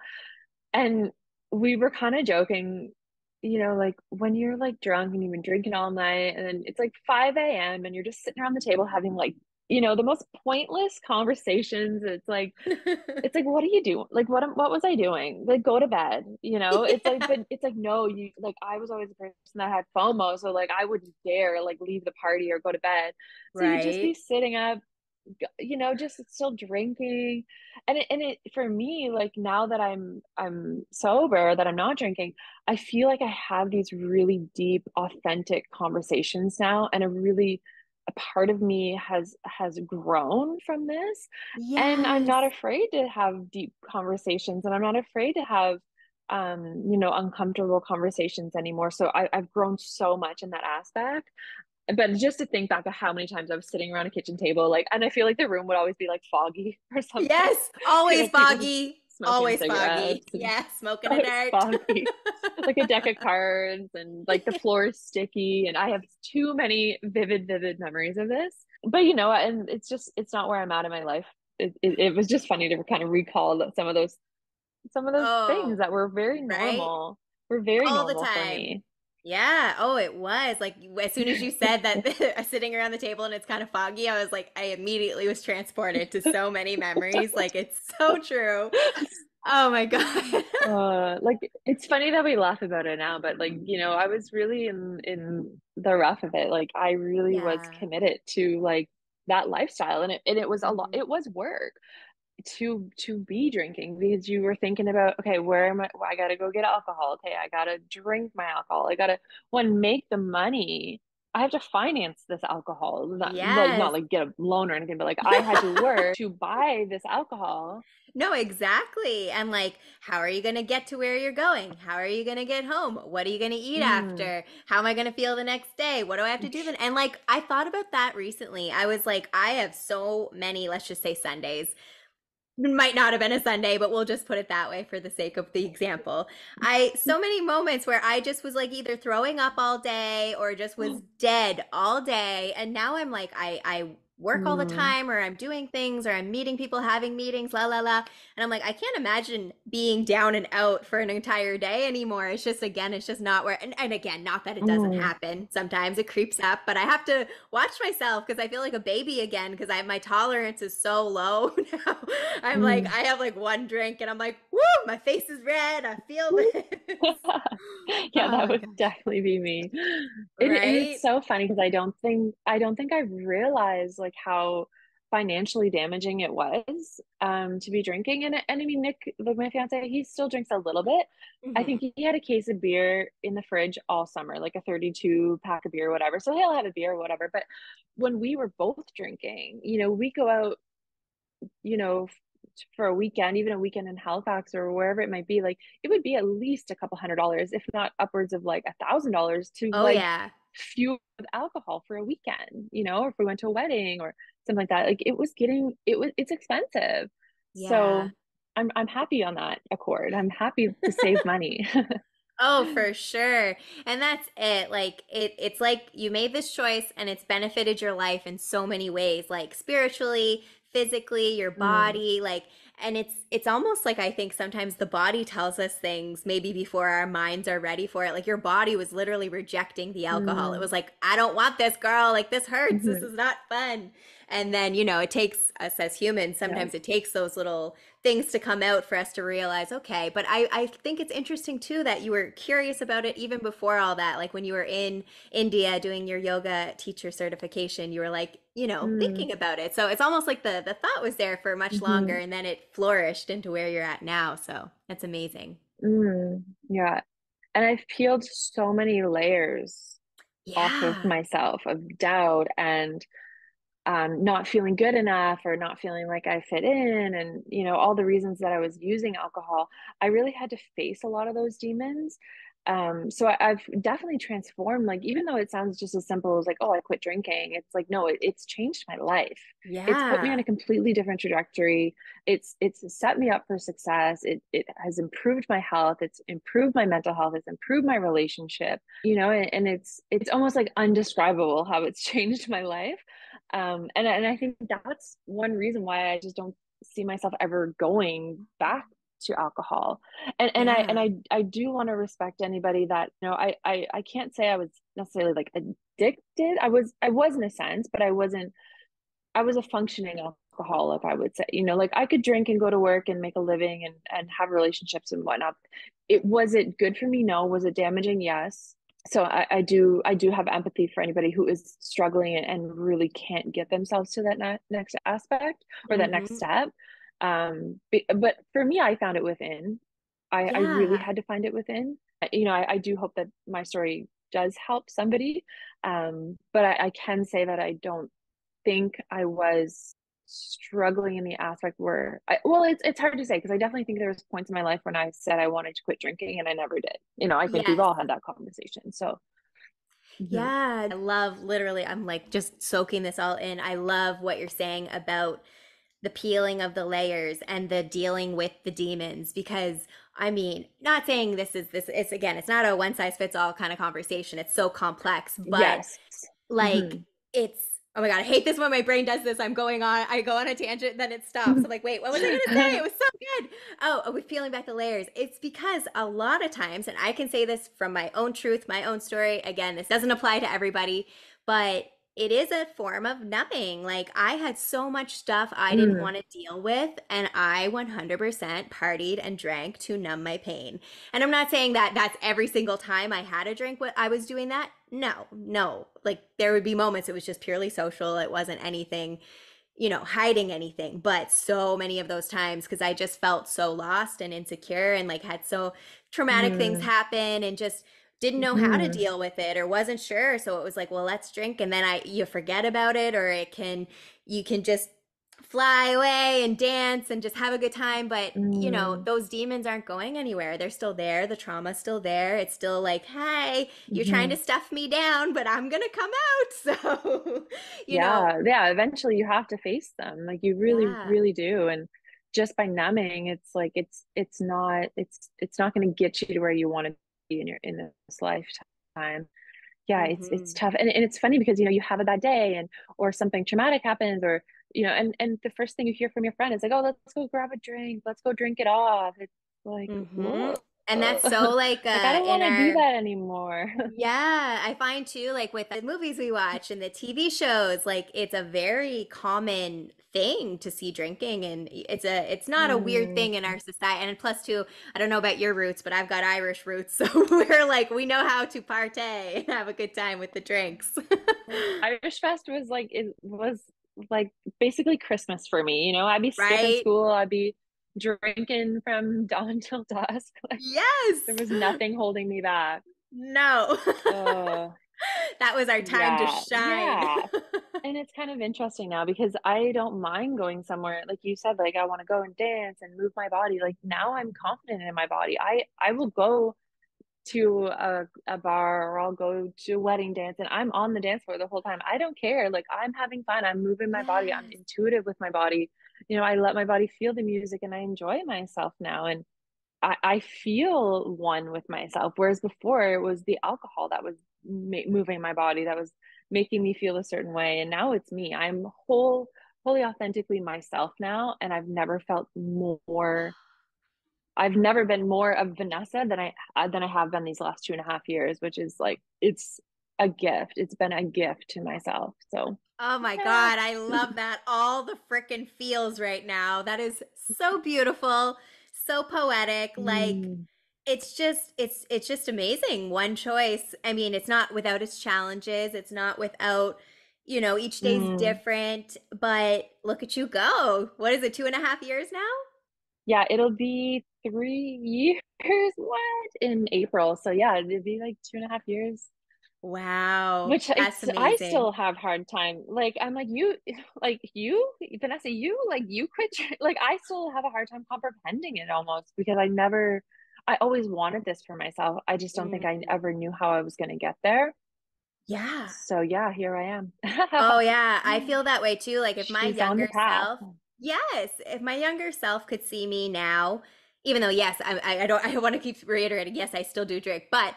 Speaker 2: and we were kind of joking, like when you're like drunk and you've been drinking all night, and then it's like 5 a.m. and you're just sitting around the table having like, the most pointless conversations. It's like, what are you doing? Like, what was I doing? Like, go to bed, It's like,
Speaker 1: Yeah,
Speaker 2: but it's like, no, you like, I was always the person that had FOMO, so like, I wouldn't dare like leave the party or go to bed. So you'd just be
Speaker 1: right.
Speaker 2: sitting up, just still drinking, and it for me, like now that I'm sober, that I'm not drinking, I feel like I have these really deep, authentic conversations now, and a part of me has grown from this, and I'm not
Speaker 1: Yes.
Speaker 2: afraid to have deep conversations, and I'm not afraid to have uncomfortable conversations anymore. So I've grown so much in that aspect. But just to think back of how many times I was sitting around a kitchen table, like, and I feel like the room would always be like foggy or something.
Speaker 1: Yes, always
Speaker 2: People just
Speaker 1: foggy.
Speaker 2: smoking
Speaker 1: Always foggy.
Speaker 2: cigarettes and
Speaker 1: Yeah, smoking a
Speaker 2: always
Speaker 1: dart.
Speaker 2: foggy, like a deck of cards, and like the floor is sticky. And I have too many vivid memories of this. But and it's not where I'm at in my life. It was just funny to kind of recall some of those things
Speaker 1: Oh,
Speaker 2: that were very
Speaker 1: right?
Speaker 2: normal, were very
Speaker 1: All the
Speaker 2: normal for
Speaker 1: time.
Speaker 2: me.
Speaker 1: Yeah. Oh, it was. Like as soon as you said that sitting around the table and it's kind of foggy, I was like, I immediately was transported to so many memories. Like it's so true. Oh my God.
Speaker 2: Like it's funny that we laugh about it now, but like, I was really in the rough of it. Like I really was
Speaker 1: Yeah.
Speaker 2: committed to like that lifestyle, and it was a lot,
Speaker 1: Mhm.
Speaker 2: it was work to be drinking, because you were thinking about, okay, where am I? Well, I gotta go get alcohol. Okay, I gotta drink my alcohol. I gotta make the money. I have to finance this alcohol. Not
Speaker 1: Yes.
Speaker 2: like get a loan or anything, but like I had to work to buy this alcohol.
Speaker 1: No, exactly. And like, how are you going to get to where you're going? How are you going to get home? What are you going to eat
Speaker 2: Mm.
Speaker 1: after? How am I going to feel the next day? What do I have to do then? And like, I thought about that recently. I was like, I have so many, let's just say Sundays. Might not have been a Sunday, but we'll just put it that way for the sake of the example. So many moments where I just was like either throwing up all day or just was dead all day. And now I'm like, I work all the
Speaker 2: Mm.
Speaker 1: time or I'm doing things or I'm meeting people, having meetings, la la la. And I'm like, I can't imagine being down and out for an entire day anymore. It's just, again, it's just not where, and again, not that it doesn't
Speaker 2: Mm.
Speaker 1: happen. Sometimes it creeps up, but I have to watch myself because I feel like a baby again because my tolerance is so low now. I'm like,
Speaker 2: Mm.
Speaker 1: I have like one drink and I'm like, woo, my face is red. I feel this.
Speaker 2: Yeah,
Speaker 1: Oh
Speaker 2: that
Speaker 1: my
Speaker 2: would
Speaker 1: gosh.
Speaker 2: definitely be me. And it's
Speaker 1: Right?
Speaker 2: so funny because I don't think I realized like how financially damaging it was to be drinking. And I mean, Nick, like my fiance, he still drinks a little bit. I think
Speaker 1: Hmm.
Speaker 2: he had a case of beer in the fridge all summer, like a 32 pack of beer or whatever. So he'll have a beer or whatever. But when we were both drinking, we go out, you know, for a weekend, even a weekend in Halifax or wherever it might be, like it would be at least a couple $100, if not upwards of like $1,000 to
Speaker 1: Oh,
Speaker 2: like
Speaker 1: yeah.
Speaker 2: fuel with alcohol for a weekend, or if we went to a wedding or something like that. Like it's expensive.
Speaker 1: Yeah.
Speaker 2: So I'm happy on that accord. I'm happy to save money.
Speaker 1: Oh, for sure. And that's it. Like it's like you made this choice and it's benefited your life in so many ways, like spiritually, physically, your
Speaker 2: Mm.
Speaker 1: body, like and it's almost like I think sometimes the body tells us things maybe before our minds are ready for it. Like your body was literally rejecting the alcohol. It
Speaker 2: Mm.
Speaker 1: was like, I don't want this, girl. Like this hurts. This
Speaker 2: Hmm.
Speaker 1: is not fun. And then, it takes us as humans,
Speaker 2: Yeah.
Speaker 1: sometimes it takes those little things to come out for us to realize, okay. But I think it's interesting too that you were curious about it even before all that. Like when you were in India doing your yoga teacher certification, you were like,
Speaker 2: Mm.
Speaker 1: thinking about it. So it's almost like the thought was there for much longer
Speaker 2: Hmm.
Speaker 1: and then it flourished into where you're at now. So that's amazing.
Speaker 2: Mm. Yeah. And I've peeled so many layers off of
Speaker 1: Yeah.
Speaker 2: myself, of doubt and not feeling good enough or not feeling like I fit in, and all the reasons that I was using alcohol. I really had to face a lot of those demons. So I've definitely transformed. Like, even though it sounds just as simple as like, oh, I quit drinking, it's like, no, it's changed my life. It's put me on
Speaker 1: Yeah.
Speaker 2: a completely different trajectory. It's set me up for success. It has improved my health. It's improved my mental health. It's improved my relationship. And it's almost like undescribable how it's changed my life. And I think that's one reason why I just don't see myself ever going back to alcohol.
Speaker 1: Yeah.
Speaker 2: I do want to respect anybody that, I can't say I was necessarily like addicted. I was in a sense, but I was a functioning alcoholic, I would say. Like, I could drink and go to work and make a living and have relationships and whatnot. Was it good for me? No. Was it damaging? Yes. So I do have empathy for anybody who is struggling and really can't get themselves to that next aspect or that next
Speaker 1: Hmm.
Speaker 2: step. But for me, I found it within. I really
Speaker 1: Yeah.
Speaker 2: had to find it within. I do hope that my story does help somebody. But I can say that I don't think I was struggling in the aspect where well, it's hard to say because I definitely think there was points in my life when I said I wanted to quit drinking and I never did. I think we've
Speaker 1: Yes.
Speaker 2: all had that conversation. So, mhm.
Speaker 1: Yeah. I love literally, I'm like just soaking this all in. I love what you're saying about the peeling of the layers and the dealing with the demons because I mean, not saying this it's again, it's not a one size fits all kind of conversation. It's so complex, but
Speaker 2: Yes.
Speaker 1: like
Speaker 2: Hmm.
Speaker 1: it's oh my god, I hate this when my brain does this. I go on a tangent, then it stops. I'm like, wait, what was I gonna say? It was so good. Oh, with peeling back the layers. It's because a lot of times, and I can say this from my own truth, my own story. Again, this doesn't apply to everybody, but it is a form of numbing. Like I had so much stuff I didn't
Speaker 2: Mm,
Speaker 1: want to deal with, and I 100% partied and drank to numb my pain. And I'm not saying that that's every single time I had a drink what I was doing that. No, no. Like there would be moments it was just purely social. It wasn't anything, hiding anything. But so many of those times because I just felt so lost and insecure and like had so traumatic things
Speaker 2: mm,
Speaker 1: happen and just didn't know how to
Speaker 2: mm,
Speaker 1: deal with it or wasn't sure. So it was like, well, let's drink and then you forget about it or you can just fly away and dance and just have a good time. But,
Speaker 2: mm,
Speaker 1: those demons aren't going anywhere. They're still there. The trauma's still there. It's still like, hey, you're trying to
Speaker 2: mhm.
Speaker 1: stuff me down, but I'm going to come out. So, you know,
Speaker 2: Yeah, yeah. Eventually, you have to face them. Like, you really,
Speaker 1: yeah.
Speaker 2: really do. And just by numbing, it's like it's not going to get you to where you want to be in this lifetime. Yeah, it's
Speaker 1: Hmm.
Speaker 2: tough. And it's funny because you have a bad day and or something traumatic happens or and the first thing you hear from your friend is like, oh, let's go grab a drink, let's go drink it off. It's like,
Speaker 1: Hmm.
Speaker 2: whoa.
Speaker 1: And that's so like
Speaker 2: Like, I don't
Speaker 1: in
Speaker 2: want to do
Speaker 1: our
Speaker 2: that anymore.
Speaker 1: yeah, I find too, like with the movies we watch and the TV shows, like it's a very common thing to see drinking, and it's not a weird
Speaker 2: Mm.
Speaker 1: thing in our society. And plus, too, I don't know about your roots, but I've got Irish roots, so we're like we know how to partay and have a good time with the drinks.
Speaker 2: Irish Fest was like basically Christmas for me. I'd be skipping
Speaker 1: Right?
Speaker 2: school, I'd be drinking from dawn till dusk. Like, there
Speaker 1: Yes.
Speaker 2: was nothing holding me back.
Speaker 1: No.
Speaker 2: Oh,
Speaker 1: That was our time to
Speaker 2: yeah,
Speaker 1: shine.
Speaker 2: yeah. And it's kind of interesting now because I don't mind going somewhere. Like you said, like I want to go and dance and move my body. Like, now I'm confident in my body. I will go to a bar or I'll go to a wedding dance and I'm on the dance floor the whole time. I don't care. Like, I'm having fun. I'm moving my body. I'm
Speaker 1: Yes.
Speaker 2: intuitive with my body. I let my body feel the music and I enjoy myself now. And I feel one with myself. Whereas before it was the alcohol that was moving my body, that was making me feel a certain way. And now it's me. I'm wholly authentically myself now. And I've never been more of Vanessa than I have been these last 2.5 years, which is like, it's a gift. It's been a gift to myself. So
Speaker 1: Oh my
Speaker 2: yeah.
Speaker 1: God, I love that. All the frickin' feels right now. That is so beautiful, so poetic. Like
Speaker 2: Mm,
Speaker 1: it's just amazing. One choice. I mean, it's not without its challenges. It's not without, each day's
Speaker 2: mm.
Speaker 1: different, but look at you go. What is it, 2.5 years now?
Speaker 2: Yeah, it'll be 3 years, what, in April. So yeah, it'll be like 2.5 years.
Speaker 1: Wow.
Speaker 2: which
Speaker 1: That's
Speaker 2: I still
Speaker 1: amazing.
Speaker 2: have hard time. Like I'm like you, like you, Vanessa, you like you quit. Like I still have a hard time comprehending it almost because I always wanted this for myself. I just don't think I
Speaker 1: Mm.
Speaker 2: ever knew how I was going to get there.
Speaker 1: Yeah.
Speaker 2: So yeah, here I am.
Speaker 1: Oh yeah, I feel that way too. Like if my
Speaker 2: She's on the
Speaker 1: younger
Speaker 2: path.
Speaker 1: self, yes, if my younger self could see me now, even though yes, I don't, I want to keep reiterating, yes, I still do drink, but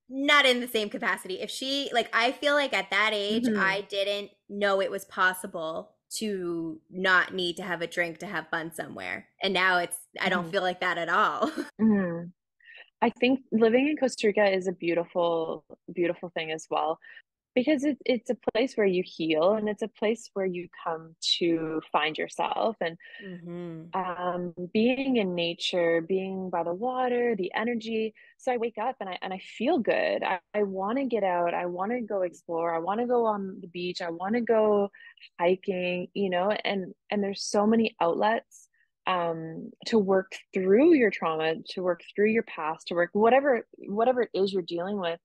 Speaker 1: not in the same capacity. If she, like, I feel like at that age,
Speaker 2: Hmm.
Speaker 1: I didn't know it was possible to not need to have a drink to have fun somewhere. And now I don't
Speaker 2: Hmm.
Speaker 1: feel like that at all.
Speaker 2: Hmm. I think living in Costa Rica is a beautiful, beautiful thing as well because it's a place where you heal and it's a place where you come to find yourself. And
Speaker 1: Hmm.
Speaker 2: being in nature, being by the water, the energy. So I wake up and I feel good. I want to get out. I want to go explore. I want to go on the beach. I want to go hiking, and there's so many outlets to work through your trauma, to work through your past, to work whatever it is you're dealing with.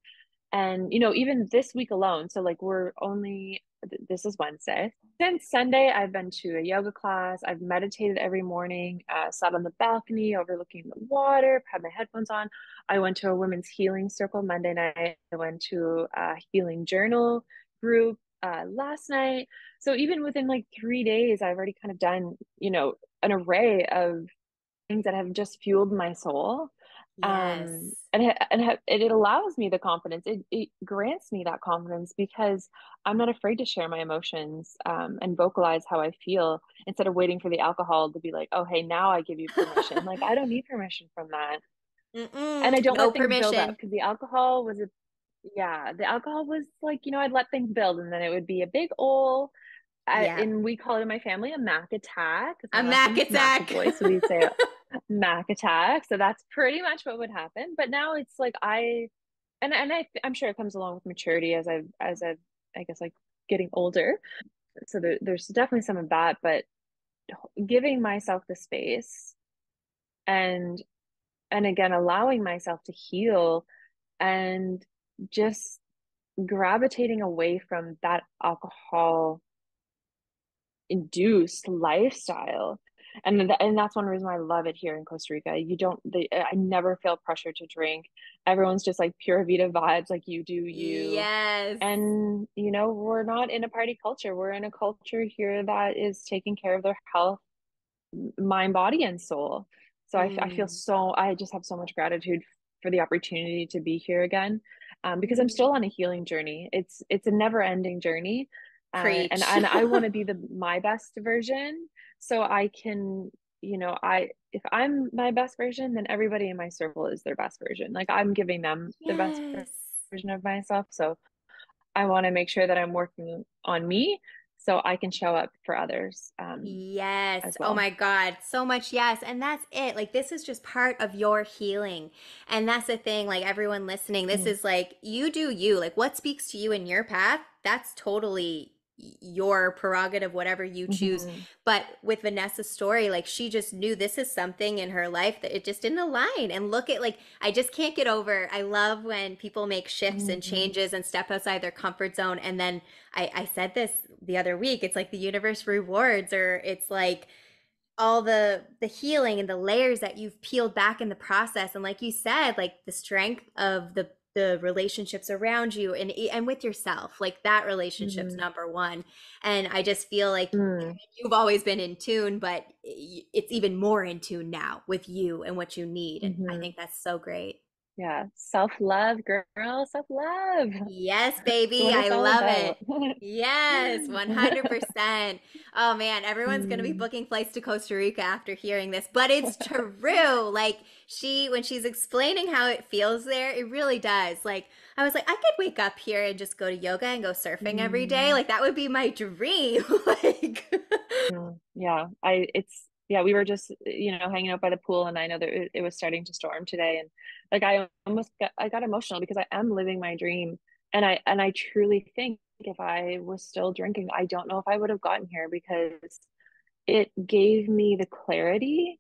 Speaker 2: And even this week alone, so like this is Wednesday. Since Sunday, I've been to a yoga class. I've meditated every morning, sat on the balcony overlooking the water, had my headphones on. I went to a women's healing circle Monday night. I went to a healing journal group last night. So even within like 3 days, I've already kind of done, an array of things that have just fueled my soul.
Speaker 1: Yes.
Speaker 2: It allows me the confidence. It grants me that confidence because I'm not afraid to share my emotions and vocalize how I feel instead of waiting for the alcohol to be like, oh, hey, now I give you permission. Like, I don't need permission from that. And I
Speaker 1: Mm-mm.
Speaker 2: don't
Speaker 1: No
Speaker 2: let things build up
Speaker 1: permission.
Speaker 2: because the alcohol was like, I'd let things build and then it would be a big ol'
Speaker 1: Yeah.
Speaker 2: and we call it in my family a Mac attack because
Speaker 1: A
Speaker 2: my last
Speaker 1: Mac
Speaker 2: name's
Speaker 1: attack.
Speaker 2: McEvoy. So we'd say Mac attack. So that's pretty much what would happen. But now it's like I'm sure it comes along with maturity as I've I guess like getting older. So there's definitely some of that, but giving myself the space and and again allowing myself to heal and just gravitating away from that alcohol induced lifestyle. And that's one reason why I love it here in Costa Rica. I never feel pressure to drink. Everyone's just like pure Vita vibes, like you do you.
Speaker 1: Yes.
Speaker 2: And we're not in a party culture. We're in a culture here that is taking care of their health, mind, body, and soul. So
Speaker 1: Mm.
Speaker 2: I just have so much gratitude for the opportunity to be here again, because I'm still
Speaker 1: Mm.
Speaker 2: on a healing journey. It's a never ending journey, and
Speaker 1: Preach.
Speaker 2: I want to be my best version, so I can, I if I'm my best version, then everybody in my circle is their best version. Like I'm giving them the best
Speaker 1: Yes.
Speaker 2: version of myself, so I want to make sure that I'm working on me so I can show up for others,
Speaker 1: Yes.
Speaker 2: as
Speaker 1: Oh
Speaker 2: well.
Speaker 1: my God. So much yes. And that's it. Like, this is just part of your healing. And that's the thing, like, everyone listening, this
Speaker 2: Mm.
Speaker 1: is like, you do you. Like, what speaks to you in your path, that's totally your prerogative, whatever you choose.
Speaker 2: Mhm.
Speaker 1: But with Vanessa's story, like, she just knew this is something in her life that it just didn't align. And look at, like, I just can't get over. I love when people make shifts and
Speaker 2: Mhm.
Speaker 1: changes and step outside their comfort zone. And then I said this the other week. It's like the universe rewards, or it's like all the healing and the layers that you've peeled back in the process. And like you said, like the strength of the relationships around you and with yourself, like that relationship's
Speaker 2: Mhm.
Speaker 1: number one. And I just feel like
Speaker 2: Mm.
Speaker 1: you've always been in tune, but it's even more in tune now with you and what you need. And I
Speaker 2: Mhm.
Speaker 1: think that's so great.
Speaker 2: Yeah, self-love, girl, self-love.
Speaker 1: Yes,
Speaker 2: It's
Speaker 1: baby.
Speaker 2: what
Speaker 1: I
Speaker 2: it's all
Speaker 1: love it.
Speaker 2: about.
Speaker 1: Yes, 100%. Oh man, everyone's going to be
Speaker 2: Mm.
Speaker 1: booking flights to Costa Rica after hearing this, but it's true. Like when she's explaining how it feels there, it really does. Like I was like, I could wake up here and just go to yoga and go surfing every day.
Speaker 2: Mm.
Speaker 1: Like that would be my dream. Like,
Speaker 2: Yeah, we were just, hanging out by the pool and I know that it was starting to storm today and like I got emotional because I am living my dream and I truly think if I was still drinking, I don't know if I would have gotten here because it gave me the clarity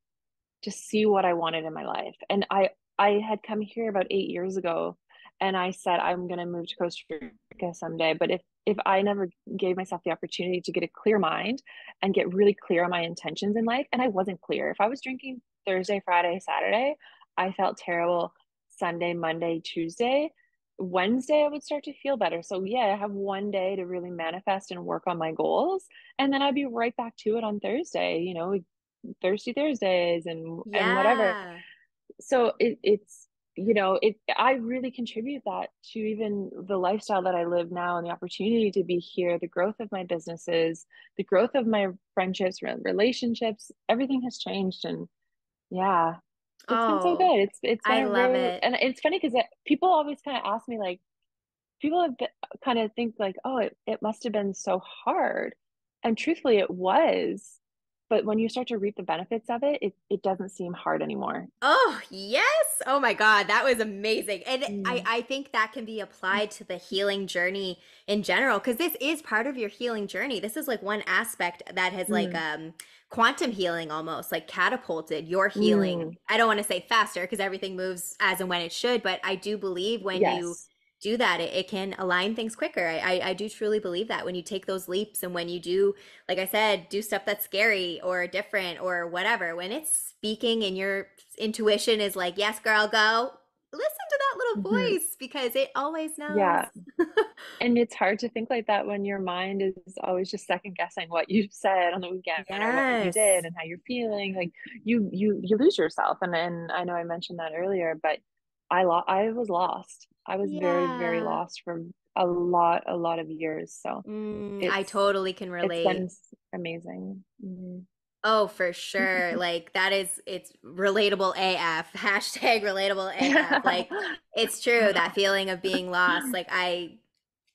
Speaker 2: to see what I wanted in my life. And I had come here about 8 years ago and I said I'm going to move to Costa Rica someday. But if I never gave myself the opportunity to get a clear mind and get really clear on my intentions in life, and I wasn't clear. If I was drinking Thursday, Friday, Saturday, I felt terrible Sunday, Monday, Tuesday. Wednesday, I would start to feel better. So yeah, I have one day to really manifest and work on my goals, and then I'd be right back to it on Thursday, thirsty Thursdays and whatever.
Speaker 1: Yeah.
Speaker 2: So it's it I really contribute that to even the lifestyle that I live now and the opportunity to be here, the growth of my businesses, the growth of my friendships, relationships, everything has changed. And yeah, it's been so
Speaker 1: Oh,
Speaker 2: good. It's been
Speaker 1: I
Speaker 2: a
Speaker 1: love
Speaker 2: very,
Speaker 1: it.
Speaker 2: and it's funny because people always kind of ask me, like, people have kind of think like, oh, it must have been so hard. And truthfully, it was. But when you start to reap the benefits of it, it doesn't seem hard anymore.
Speaker 1: Oh, yes. Oh my God, that was amazing. And
Speaker 2: Mm.
Speaker 1: I think that can be applied to the healing journey in general, because this is part of your healing journey. This is like one aspect that has like
Speaker 2: Mm.
Speaker 1: quantum healing almost like catapulted your healing.
Speaker 2: Mm.
Speaker 1: I don't want to say faster because everything moves as and when it should, but I do believe when you
Speaker 2: Yes.
Speaker 1: do that, it can align things quicker. I do truly believe that when you take those leaps and when you do, like I said, do stuff that's scary or different or whatever, when it's speaking and your intuition is like, yes, girl, go, listen to that little
Speaker 2: Hmm.
Speaker 1: voice because it always knows.
Speaker 2: Yeah. And it's hard to think like that when your mind is always just second guessing what you said on the weekend or what you did
Speaker 1: Yes.
Speaker 2: and how you're feeling. Like you lose yourself. And I know I mentioned that earlier, but I was lost. I was very, very
Speaker 1: Yeah.
Speaker 2: lost for a lot of years. So
Speaker 1: I
Speaker 2: it's
Speaker 1: totally can
Speaker 2: it's been
Speaker 1: relate.
Speaker 2: amazing. Mhm.
Speaker 1: Oh, for sure. Like that is, it's relatable AF. Hashtag relatable AF. Like it's true, that feeling of being lost. Like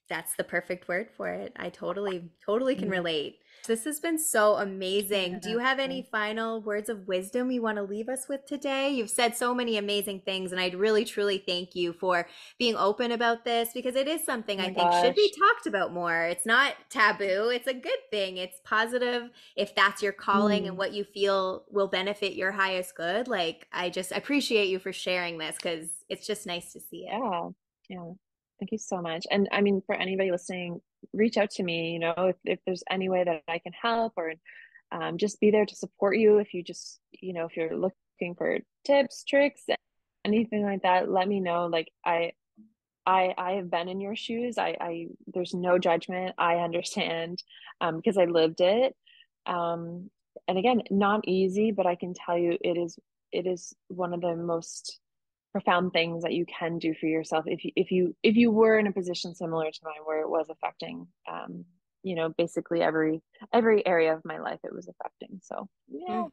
Speaker 1: that's the perfect word for it. I totally can
Speaker 2: Mm.
Speaker 1: relate. This has been so amazing. Do
Speaker 2: Yeah.
Speaker 1: you have any final words of wisdom you want to leave us with today? You've said so many amazing things, and I really, truly thank you for being open about this because it is something
Speaker 2: Oh
Speaker 1: I
Speaker 2: my
Speaker 1: think should be
Speaker 2: gosh.
Speaker 1: talked about more. It's not taboo, it's a good thing. It's positive if that's your calling and
Speaker 2: Mm.
Speaker 1: what you feel will benefit your highest good. Like, I just appreciate you for sharing this because it's just nice to see it.
Speaker 2: Yeah. Yeah. Thank you so much. And I mean, for anybody listening, reach out to me, if there's any way that I can help, or just be there to support you. If you just, if you're looking for tips, tricks, anything like that, let me know. Like I have been in your shoes. There's no judgment. I understand, because I lived it. Um, and again, not easy, but I can tell you it is one of the most profound things that you can do for yourself if you were in a position similar to mine where it was affecting, basically every area of my life it was affecting. So yeah.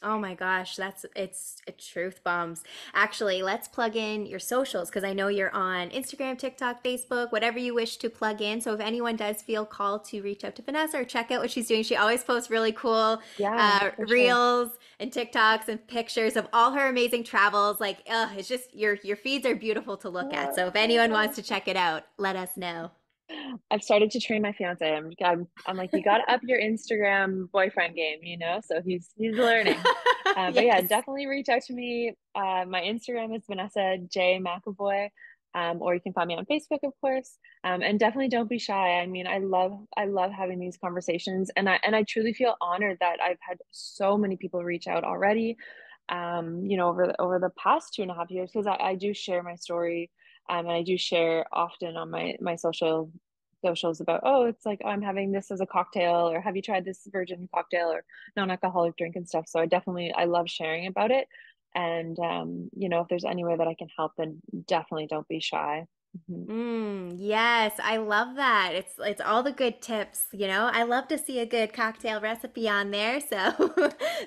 Speaker 1: Oh my gosh, it's a truth bombs. Actually, let's plug in your socials because I know you're on Instagram, TikTok, Facebook, whatever you wish to plug in. So if anyone does feel called to reach out to Vanessa or check out what she's doing, she always posts really cool
Speaker 2: Yeah, for sure.
Speaker 1: reels and TikToks and pictures of all her amazing travels. Like, it's just your feeds are beautiful to look at. So if anyone wants to check it out, let us know.
Speaker 2: I've started to train my fiance. I'm like, you got to up your Instagram boyfriend game, so he's learning. But yeah,
Speaker 1: Yes.
Speaker 2: definitely reach out to me. My Instagram is Vanessa J McEvoy, or you can find me on Facebook, of course. And definitely don't be shy. I mean, I love having these conversations, and I truly feel honored that I've had so many people reach out already. Over the past 2.5 years, because I do share my story, and I do share often on my socials about, oh, it's like, oh, I'm having this as a cocktail, or have you tried this virgin cocktail or non-alcoholic drink and stuff. So I love sharing about it. And if there's any way that I can help, then definitely don't be shy. Mhm.
Speaker 1: Yes, I love that. It's all the good tips, you know. I love to see a good cocktail recipe on there, so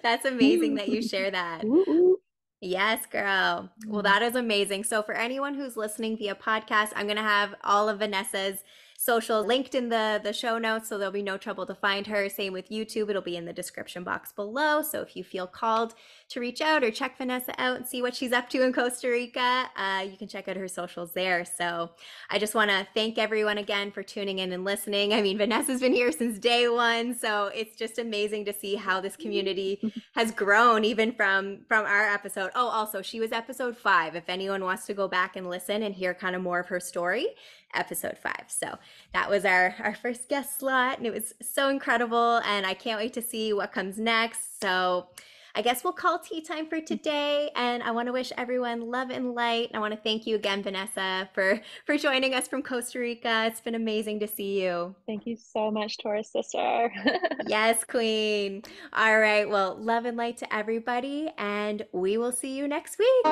Speaker 1: that's amazing that you share that.
Speaker 2: Ooh, ooh.
Speaker 1: Yes, girl. Well,
Speaker 2: Mm.
Speaker 1: that is amazing. So, for anyone who's listening via podcast, I'm going to have all of Vanessa's social linked in the show notes, so there'll be no trouble to find her. Same with YouTube. It'll be in the description box below. So if you feel called to reach out or check Vanessa out and see what she's up to in Costa Rica, you can check out her socials there. So I just want to thank everyone again for tuning in and listening. I mean, Vanessa's been here since day one, so it's just amazing to see how this community has grown even from our episode. Oh, also, she was episode 5. If anyone wants to go back and listen and hear kind of more of her story, episode 5. So that was our first guest slot, and it was so incredible, and I can't wait to see what comes next. So I guess we'll call tea time for today, and I want to wish everyone love and light. I want to thank you again, Vanessa, for joining us from Costa Rica. It's been amazing to see you.
Speaker 2: Thank you so much, Taurus sister.
Speaker 1: Yes, queen. All right, well, love and light to everybody, and we will see you next week.